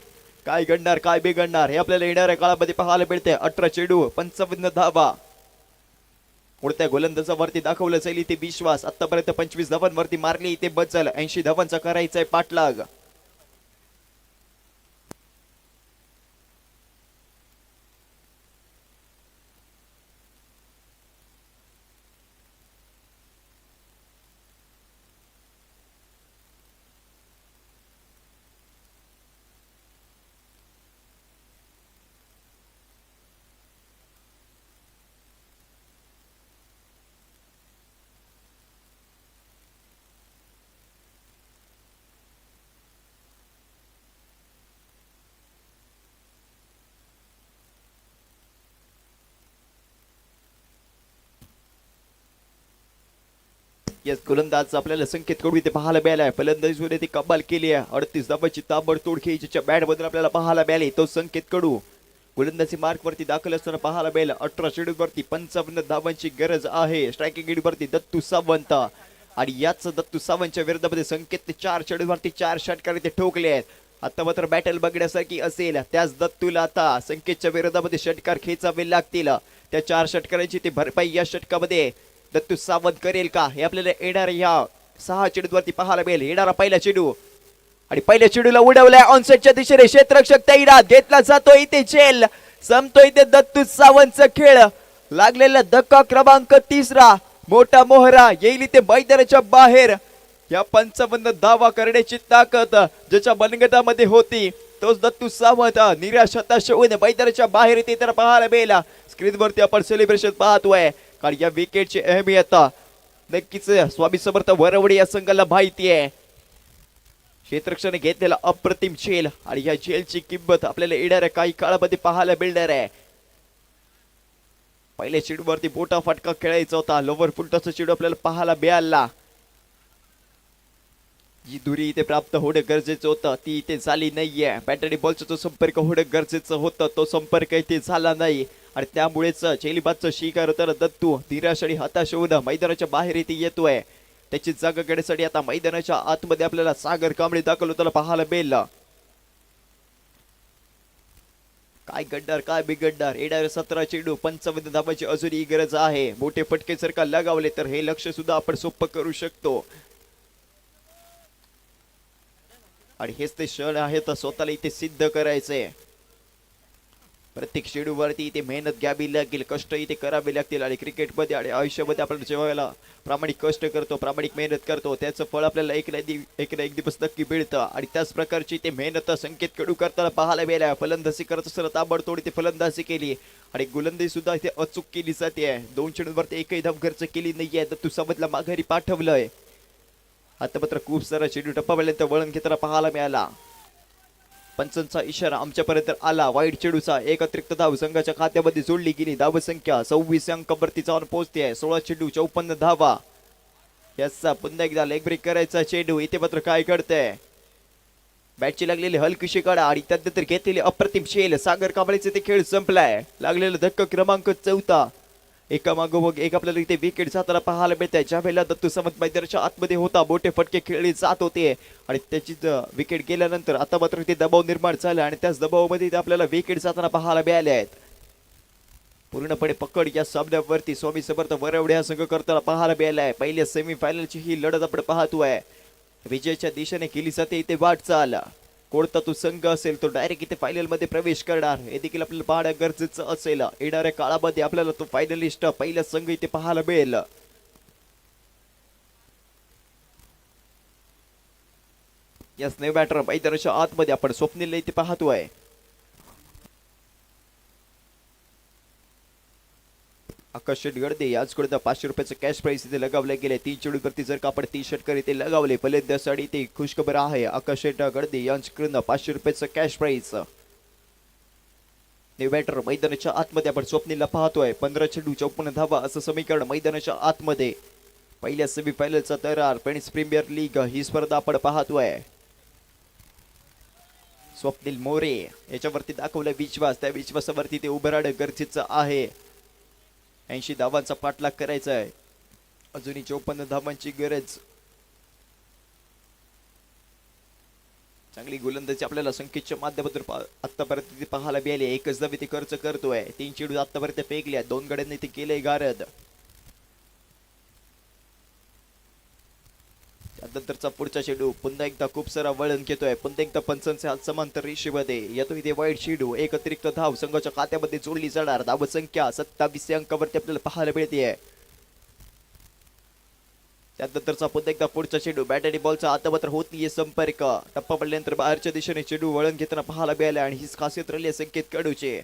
काय घडणार काय बिघडणार हे आपल्याला येणाऱ्या काळामध्ये पाहायला मिळते. 18 चेंडू 55 धावा. उडत्या गोलंदाजावरती दाखवलं जाईल इथे विश्वास. आतापर्यंत 25 धावांवरती मारली इथे बचल. 80 धावांचा करायचा आहे पाठलाग. यस गोलंदाज आपल्याला संकेत कडू इथे पाहायला मिळालाय. फलंदाजीमध्ये ती कमाल केली आहे. 38 धावांची ताबडतोड खेळीच्या बॅट मधून आपल्याला पाहायला मिळाली. तो संकेत कडू गोलंदाजी मार्क वरती दाखल असताना पाहायला मिळालं. 18 चेंडूवरती 55 धावांची गरज आहे. स्ट्रायकिंग एंडवरती दत्तू सावंत आणि याच दत्तू सावंतच्या विरोधामध्ये संकेत 4 चेंडूवरती 4 षटकार इथे ठोकले आहेत. आता मात्र बॅटल बघण्यासारखी असेल. त्याच दत्तूला आता संकेतच्या विरोधामध्ये षटकार खेचावे लागतील. त्या 4 षटकारांची ती भरपाई या षटकामध्ये दत्तू सावंत करेल का हे आपल्याला येणाऱ्या या 6 चेंडूवरती पाहायला मिळेल. येणारा पहिला चेंडू आणि पहिल्या चेंडूला उडवलाय ऑनसेटच्या दिशेने. क्षेत्ररक्षक तैनात घेतला जातो इथे झेल. संपतो इथे दत्तू सावंतचा खेळ. लागलेला धक्का क्रमांक 3. मोठा मोहरा येईल इथे मैदानाच्या बाहेर. या 55 धावा करण्याची ताकद ज्याच्या मनगटामध्ये होती तोच दत्तू सावंत निराश हताश होऊन मैदानाच्या बाहेर येते तर पाहायला मिळेल. स्क्रीनवरती आपण सेलिब्रेशन पाहतोय कारण या विकेटची अहमियत नक्कीच स्वामी समर्थ वरवडे या संघाला माहिती आहे. क्षेत्ररक्षण घेतलेला अप्रतिम झेल आणि या झेलची किंमत आपल्याला येणाऱ्या काही काळामध्ये पाहायला मिळणार आहे. पहिल्या चेंडूवरती मोठा फटका खेळायचा होता. लोवर फुलटॉसचा चेंडू आपल्याला पाहायला मिळाला. जी दुरी इथे प्राप्त होणं गरजेचं होतं ती इथे झाली नाहीये. बॅट आणि बॉलचा जो संपर्क होणं गरजेचं होतं तो संपर्क इथे झाला नाही आणि त्यामुळेच झेलीबादचा शिकार होताना दत्तू निराश आणि हताश होऊन मैदानाच्या बाहेर इथे येतोय. त्याची जागा घेण्यासाठी आता मैदानाच्या आतमध्ये आपल्याला सागर कांबळे दाखल होताना पाहायला मिळेल. काय घडणार काय बिघडणार. येणारे 17 चेंडू 55 धावांची अजूनही गरज आहे. मोठे फटके जर का लगावले तर हे लक्ष सुद्धा आपण सोपं करू शकतो आणि हेच ते क्षण आहे तर स्वतःला इथे सिद्ध करायचंय. प्रत्येक चेंडूवरती इथे मेहनत घ्यावी लागेल. कष्ट इथे करावे लागतील आणि क्रिकेटमध्ये आणि आयुष्यामध्ये आपण जेव्हा प्रामाणिक कष्ट करतो प्रामाणिक मेहनत करतो त्याचं फळ आपल्याला एक ना एक दिवस नक्की मिळतं आणि त्याच प्रकारची ते मेहनत संकेत कडू करताना पाहायला मिळाल्या. फलंदाजी करत असताना ताबडतोड इथे फलंदाजी केली आणि गोलंदाजी सुद्धा इथे अचूक केली जाते. 2 चेंडूवरती एकही धाव खर्च केली नाहीये. तर तू सावंतला माघारी पाठवलंय. आता मात्र खूप सारा चेंडू टप्पापर्यंत वळण घेताना पाहायला मिळाला. पंचांचा इशारा आमच्यापर्यंत आला. वाईट चेंडूचा एक अतिरिक्त धाव संघाच्या खात्यामध्ये जोडली गेली. धावसंख्या 26 अंकावरती जाऊन पोहोचते. 16 चेंडू 54 धावा. याचा पुन्हा एकदा लेग ब्रेक करायचा चेंडू. इथे मात्र काय घडतंय, बॅटची लागलेली हलकीशी कडा आणि त्यानंतर घेतलेली अप्रतिम शेल. सागर कांबळेचे ते खेळ संपलाय. लागलेला धक्का क्रमांक 4. एका मागोमाग एक आपल्याला इथे विकेट जाताना पाहायला मिळते. ज्या वेळेला दत्तू सामंत मैदानाच्या आतमध्ये होता, मोठे फटके खेळले जात होते आणि त्याची विकेट गेल्यानंतर आता मात्र इथे दबाव निर्माण झाला आणि त्याच दबावामध्ये इथे आपल्याला विकेट जाताना पाहायला मिळाले आहेत. पूर्णपणे पकड या सामन्यावरती स्वामी समर्थ वरवडे हा संघ करताना पाहायला मिळालाय. पहिल्या सेमीफायनलची ही लढत आपण पाहतोय. विजयाच्या दिशेने केली जाते इथे वाटचाल. कोणता तो संघ असेल तो डायरेक्ट इथे फायनल मध्ये प्रवेश करणार हे देखील आपल्याला पाहणं गरजेचं असेल. येणाऱ्या काळामध्ये आपल्याला तो फायनलिस्ट पहिला संघ इथे पाहायला मिळेल. या स्नेह बॅटर मैदानाच्या आतमध्ये आपण स्वप्नील इथे पाहतोय. आकाश शेट गडदे याचकडे 500 रुपयाचं कॅश प्राइस इथे लगावले गेले. 3 चेंडूवरती जर का आपण 30 षटकार इथे लगावले फलंदाजासाठी ते खुशखबर आहे. आकाश शेट गडदे यांच्याकडून 500 रुपयाचं कॅश प्राइस. न्यू बॅटर मैदानाच्या आतमध्ये आपण स्वप्नीलला पाहतोय. 15 चेंडू 54 धावा असं समीकरण मैदानाच्या आतमध्ये. पहिल्या सेमीफायनलचा तयार फ्रेंड्स प्रीमियर लीग ही स्पर्धा आपण पाहतोय. स्वप्नील मोरे याच्यावरती दाखवला विश्वास. त्या विश्वासावरती ते उभं राहणं गरजेचं आहे. 80 धावांचा पाठलाग करायचा आहे. अजूनही 54 धावांची गरज. चांगली गोलंदाजी आपल्याला संकेतच्या माध्यमातून आतापर्यंत पाहायला मिळाली. एकच धाव ते खर्च करतोय. 3 चेंडू आतापर्यंत फेकल्या. 2 गड्यांनी ते केलंय गारद. त्यानंतरचा पुढचा चेंडू पुन्हा एकदा खूप सारा वळण घेतोय. पुन्हा एकदा पंचांचे हात समांतर रेषेमध्ये येतो इथे वाईट चेंडू. एक अतिरिक्त धाव संघाच्या खात्यामध्ये जोडली जाणार. धाव संख्या 27 अंकावरती आपल्याला पाहायला मिळते. त्यानंतरचा पुन्हा एकदा पुढचा चेंडू. बॅट आणि बॉलचा आता मात्र होत नाहीये संपर्क. टप्पा पडल्यानंतर बाहेरच्या दिशेने चेंडू वळण घेताना पाहायला मिळाला आणि हीच खासियत राहिली आहे संकेत कडूचे.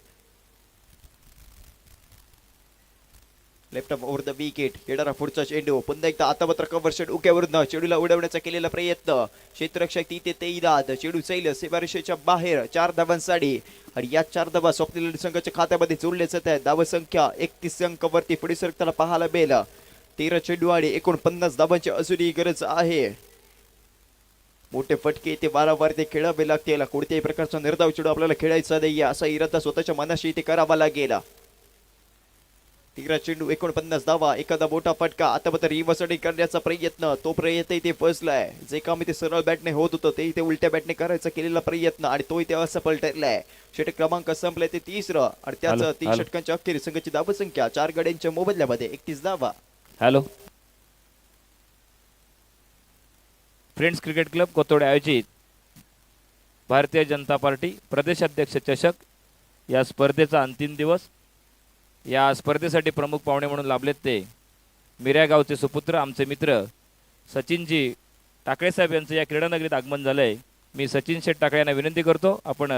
Left over the wicket. येणारा पुढचा चेंडू. पुन्हा एकदा आता मात्र कव्हर शेट उक्यावरून चेंडूला उडवण्याचा केलेला प्रयत्न. क्षेत्ररक्षक तिथे तैनात. चेंडू सैल सीमारेषेच्या बाहेर. 4 धावांसाठी आणि या 4 धावा स्वप्नील संघाच्या खात्यामध्ये जोडले जात आहेत. धाव संख्या 31 अंकावरती पुढे सरकताना पाहायला मिळेल. 13 चेंडू आणि 49 धावांची अजूनही गरज आहे. मोठे फटके ते वारंवार ते खेळावे लागतील. कोणत्याही प्रकारचा निर्धाव चेंडू आपल्याला खेळायचा नाही असा इरादा स्वतःच्या मनाशी इथे करावा लागेल. 13 चेंडू 49 धावा. एखादा मोठा फटका. आता मात्र रिव्हर्सडी करण्याचा प्रयत्न. तो प्रयत्न इथे फसलाय. जे काम इथे सरळ बॅटने होत होतं ते इथे उलट्या बॅटने करायचा केलेला प्रयत्न आणि तो इथे असफल ठरलाय. षटक क्रमांक संपलाय ते 3रं आणि त्याचं 3 षटकांच्या अखेर संघाची धाव संख्या 4 गड्यांच्या मोबदल्यामध्ये 31 धावा. हॅलो फ्रेंड्स क्रिकेट क्लब कोथोडे आयोजित भारतीय जनता पार्टी प्रदेशाध्यक्ष चषक या स्पर्धेचा अंतिम दिवस. या स्पर्धेसाठी प्रमुख पाहुणे म्हणून लाभलेत ते मिऱ्या गावचे सुपुत्र आमचे मित्र सचिनजी टाकळे साहेब यांचं या क्रीडानगरीत आगमन झालं आहे. मी सचिन शेठ टाकळे यांना विनंती करतो आपण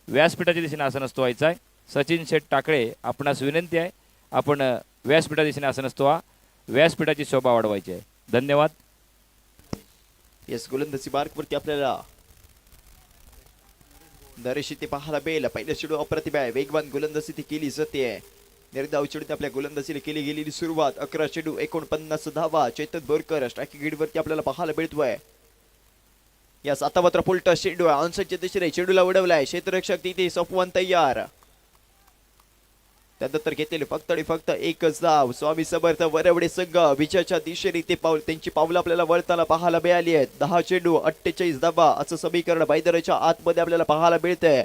व्यासपीठाच्या दिशेने आसनस्थ व्हायचं आहे. सचिन शेठ टाकळे आपणास विनंती आहे आपण व्यासपीठाच्या दिशेने आसनस्थ व्हा. व्यासपीठाची शोभा वाढवायची आहे. धन्यवाद. येस गोलंदाजी मार्कवरती आपल्याला नरेश इथे पाहायला मिळेल. पहिला चेंडू अप्रतिम आहे. वेगवान गोलंदाजी ती केली जाते. निर्धाव चेंडू आपल्या गोलंदाजीला केली गेलेली सुरुवात. 11 चेंडू 49 धावा. चेतन बोरकर स्ट्रायकिंग गेटवरती आपल्याला पाहायला मिळतोय. यास आता मात्र पुलटा चेंडू ऑनसाइडच्या दिशेने चेंडूला उडवलाय. क्षेत्ररक्षक तिथे सफवान तयार. त्यानंतर घेतलेले फक्त आणि फक्त एकच धाव. स्वामी समर्थ वरवडे संघ विजयाच्या दिशेने ते त्यांची पावलं आपल्याला वळताना पाहायला मिळाली आहेत. 10 चेंडू 48 धावा असं समीकरण मैदानाच्या आतमध्ये आपल्याला पाहायला मिळतंय.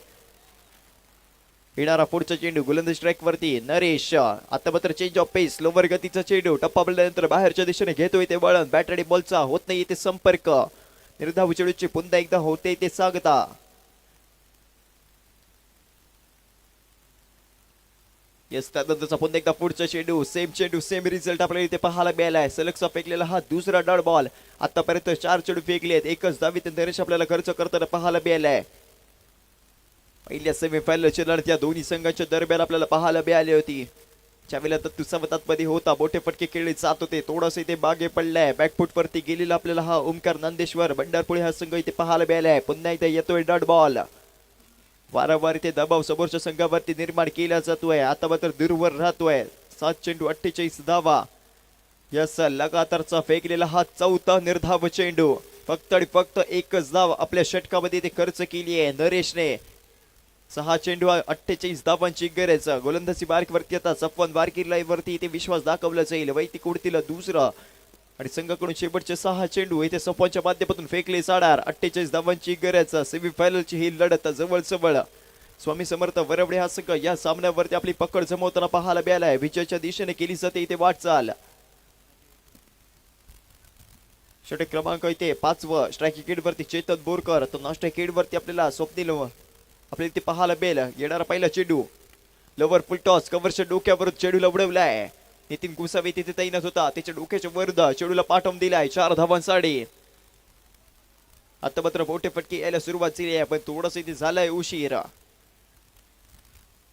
येणारा पुढचा चेंडू गोलंदाज स्ट्राईक वरती नरेश. आता मात्र चेंज ऑफ पेस. लोवर गतीचा चेंडू टप्पा पडल्यानंतर बाहेरच्या दिशेने घेतोय ते वळण. बॅट आणि बॉलचा होत नाही ते संपर्क. निर्धाव चेंडूची पुन्हा एकदा होते ते सांगता. येस त्यानंतरचा पुन्हा एकदा पुढचा चेंडू. सेम चेंडू सेम रिझल्ट आपल्याला इथे पाहायला मिळालाय. सलगचा फेकलेला हा दुसरा डॉट बॉल. आतापर्यंत 4 चेंडू फेकलेत. एकच धावीत नरेश आपल्याला खर्च करताना पाहायला मिळालाय. पहिल्या सेमीफायनलची लढत या दोन्ही संघांच्या दरम्यान आपल्याला पाहायला मिळाली होती. ज्यावेळेला तर दुसऱ्या होता मोठे फटके खेळले जात होते. थोडंसं इथे मागे पडलाय. बॅकफूट वरती गेलेला आपल्याला हा ओमकार नंदेश्वर भंडारपुळे हा संघ इथे पाहायला मिळालाय. पुन्हा इथे येतोय डॉट बॉल. वारंवार इथे दबाव समोरच्या संघावरती निर्माण केला जातोय. आता मात्र दूरवर राहतोय. 7 चेंडू 48 धावा. यस लगातारचा फेकलेला हा चौथा निर्धाव चेंडू. फक्त आणि फक्त एकच धाव आपल्या षटकामध्ये ते खर्च केली आहे नरेशने. 6 चेंडू 48 धावांची गरज. गोलंदाजी बारकीवरती आता सफवान बारकी वरती इथे विश्वास दाखवला जाईल. वैयक्तिक उडतील दुसरा आणि संघाकडून शेवटचे 6 चेंडू इथे सफवानच्या माध्यमातून फेकले जाणार. 48 धावांची गरज. सेमीफायनलची ही लढत जवळ स्वामी समर्थ वरवडे हा संघ या सामन्यावरती आपली पकड जमवताना पाहायला मिळालाय. विजयाच्या दिशेने केली जाते इथे वाटचाल. षटक क्रमांक इथे 5 स्ट्राईक विकेट वरती चेतन बोरकर. तो नॉन स्ट्राईक विकेट वरती आपल्याला स्वप्नील आपल्याला इथे पाहायला मिळेल. येणारा पहिला चेंडू लवर फुल टॉस कव्हरच्या डोक्यावर चेंडूला उडवलाय. नितीन गुसावे तिथे तैनात होता. त्याच्या डोक्याच्या वरद चेंडूला पाठवून दिलाय 4 धावांसाठी. आता मात्र मोठे फटके यायला सुरुवात झाली आहे पण थोडस इथे झालाय उशीर.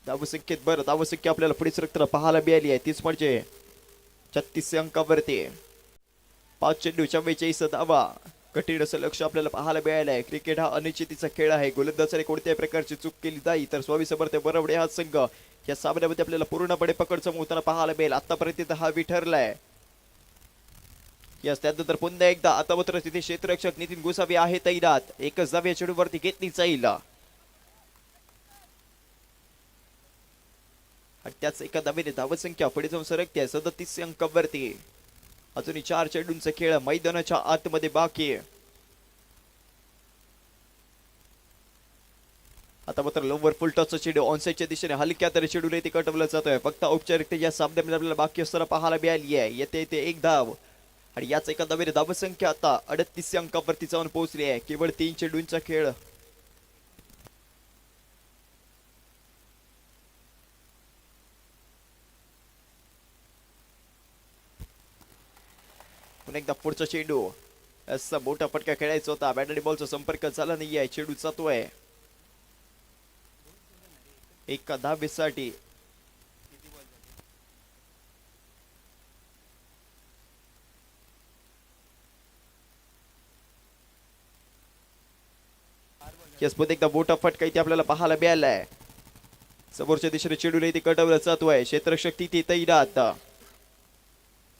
धावसंख्या आपल्याला पुढे सरकताना पाहायला मिळाली आहे. तीच म्हणजे 36 अंकावरती 5 चेंडू 44 धावा. कठीण असं लक्ष आपल्याला पाहायला मिळालं आहे. क्रिकेट हा अनिश्चितीचा खेळ आहे. गोलंदाजाने कोणत्याही प्रकारची चूक केली नाही तर स्वामी समर्थ बरवडे हा संघ या सामन्यामध्ये आपल्याला पूर्णपणे पकड जमवताना पाहायला मिळेल. आतापर्यंत हा विठरलाय. यस त्यानंतर पुन्हा एकदा आता मात्र तिथे क्षेत्ररक्षक नितीन गोसावी आहे तैनात. एकच धाव या चेंडूवरती घेतली जाईल आणि त्याच एका धावेने धावसंख्या पुढे जाऊन सरकते 37 अंकावरती. अजूनही 4 चेंडूंचा खेळ मैदानाच्या आतमध्ये बाकी आहे. आता मात्र लोवर फुल टॉसचा चेंडू ऑनसाइडच्या दिशेने हलक्या तरी चेंडूला इथे कटवला जातोय. फक्त औपचारिकता या सामन्यामध्ये आपल्याला बाकी असताना पाहायला मिळाली आहे. येते इथे एक धाव आणि याच एका धावेने धावसंख्या आता 38 अंकावरती जाऊन पोहोचली आहे. केवळ 3 चेंडूंचा खेळ. पुन्हा एकदा पुढचा चेंडू असा मोठा फटका खेळायचा होता. बॅट आणि बॉलचा संपर्क झाला नाहीये. चेंडू जातोय एका धावेसाठी. यस पुन्हा एकदा मोठा फटका इथे आपल्याला पाहायला मिळालाय. समोरच्या दिशेने चेंडूला इथे कटवला जातोय. क्षेत्ररक्षक तिथे तैनात.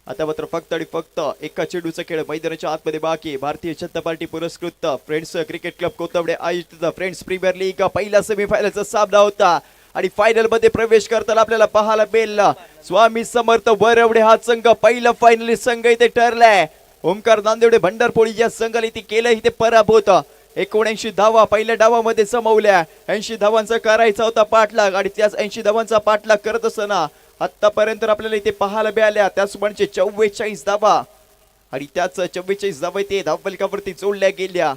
आता मात्र फक्त आणि फक्त एका चेंडूचा खेळ मैदानाच्या आतमध्ये बाकी. भारतीय जनता पार्टी पुरस्कृत फ्रेंड्स क्रिकेट क्लब कोथवडे आयोजित फ्रेंड्स प्रीमियर लीग पहिला सेमीफायनलचा सामना होता आणि फायनल मध्ये प्रवेश करताना आपल्याला पाहायला मिळेल स्वामी समर्थ वरवडे हा संघ पहिला फायनलिस्ट संघ इथे ठरलाय. ओमकार नांदेवडे भंडारपोळी या संघाला इथे केलं इथे पराभूत. 79 धावा पहिल्या डावामध्ये जमवल्या. 80 धावांचा करायचा होता पाठलाग आणि त्याच 80 धावांचा पाठलाग करत असताना आतापर्यंत आपल्याला इथे पाहायला मिळाल्या त्याच म्हणजे 44 धावा आणि त्याच 44 धावा इथे धावफलकावरती जोडल्या गेल्या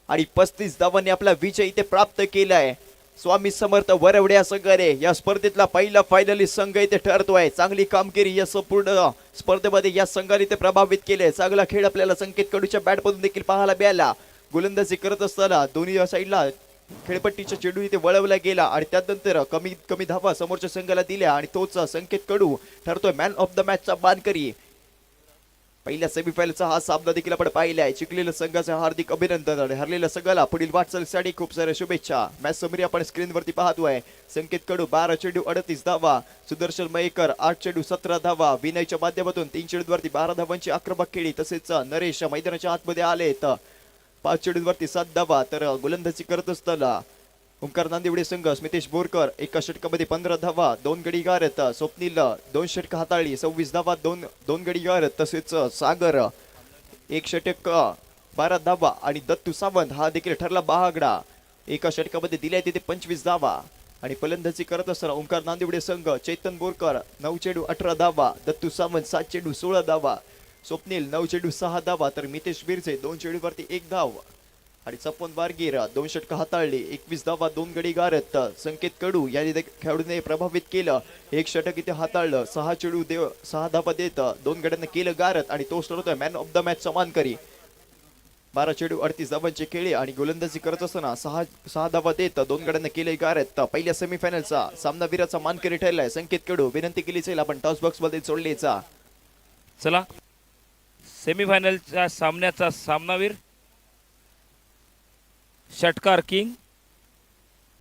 आणि 35 धावांनी आपला विजय इथे प्राप्त केलाय. स्वामी समर्थ वरवडे या संघाने या स्पर्धेतला पहिला फायनलिस्ट संघ इथे ठरतोय. चांगली कामगिरी या संपूर्ण स्पर्धेमध्ये या संघाने इथे प्रभावित केले. चांगला खेळ आपल्याला संकेत कडूच्या बॅटमधून देखील पाहायला मिळाला. गोलंदाजी करत असताना दोन्ही साईडला खेळपट्टीच्या चेंडू इथे वळवला गेला आणि त्यानंतर कमीत कमी धावा समोरच्या संघाला दिल्या आणि तोच संकेत कडू ठरतोय मॅन ऑफ द मॅचचा मानकरी. पहिल्या सेमीफायनलचा हा सामना देखील आपण पाहिलाय. जिंकलेल्या संघाचे हार्दिक अभिनंदन आणि हरलेल्या संघाला पुढील वाटचालीसाठी खूप साऱ्या शुभेच्छा. मॅच समरी आपण स्क्रीनवरती पाहतोय. संकेत कडू 12 चेंडू 38 धावा. सुदर्शन मयेकर 8 चेंडू 17 धावा. विनयच्या माध्यमातून 3 चेंडूवरती 12 धावांची आक्रमक खेळी. तसेच नरेश मैदानाच्या आतमध्ये आलेत 5 चेंडूवरती 7 धावा. तर गोलंदाजी करत असताना ओंकार नांदेवडे संघ स्मितेश बोरकर एका षटकामध्ये 15 धावा 2 गडी गारत. स्वप्नील 2 षटक हाताळली 26 धावा 2 गडी गारत. तसेच सागर 1 षटक 12 धावा आणि दत्तू सावंत हा देखील ठरला बहागडा. एका षटकामध्ये दिल्या तिथे 25 धावा आणि फलंदाजी करत असताना ओंकार नांदेवडे संघ चेतन बोरकर 9 चेंडू 18 धावा. दत्तू सावंत 7 चेंडू 16 धावा. स्वप्नील 9 चेंडू 6 धावा. तर मितेश बिरसे 2 चेंडूवरती 1 धाव आणि सपन बारगीर 2 षटक हाताळली 21 धावा 2 गडी गारत. संकेत कडू यांनी खेळाडूने प्रभावित केलं. 1 षटक इथे हाताळलं 6 चेंडू 6 धावा देत 2 गड्यांना केलं गारत आणि तोच ठरतोय मॅन ऑफ द मॅच मानकरी. 12 चेंडू 38 धावांचे खेळी आणि गोलंदाजी करत असताना 6 धावा देत 2 गड्यांना केले गारत. पहिल्या सेमीफायनलचा सामनावीराचा मानकरी ठरलाय संकेत कडू. विनंती केली जाईल आपण टॉस बॉक्स मध्ये जोडलेचा. चला सेमीफायनलच्या सामन्याचा सामनावीर षटकार किंग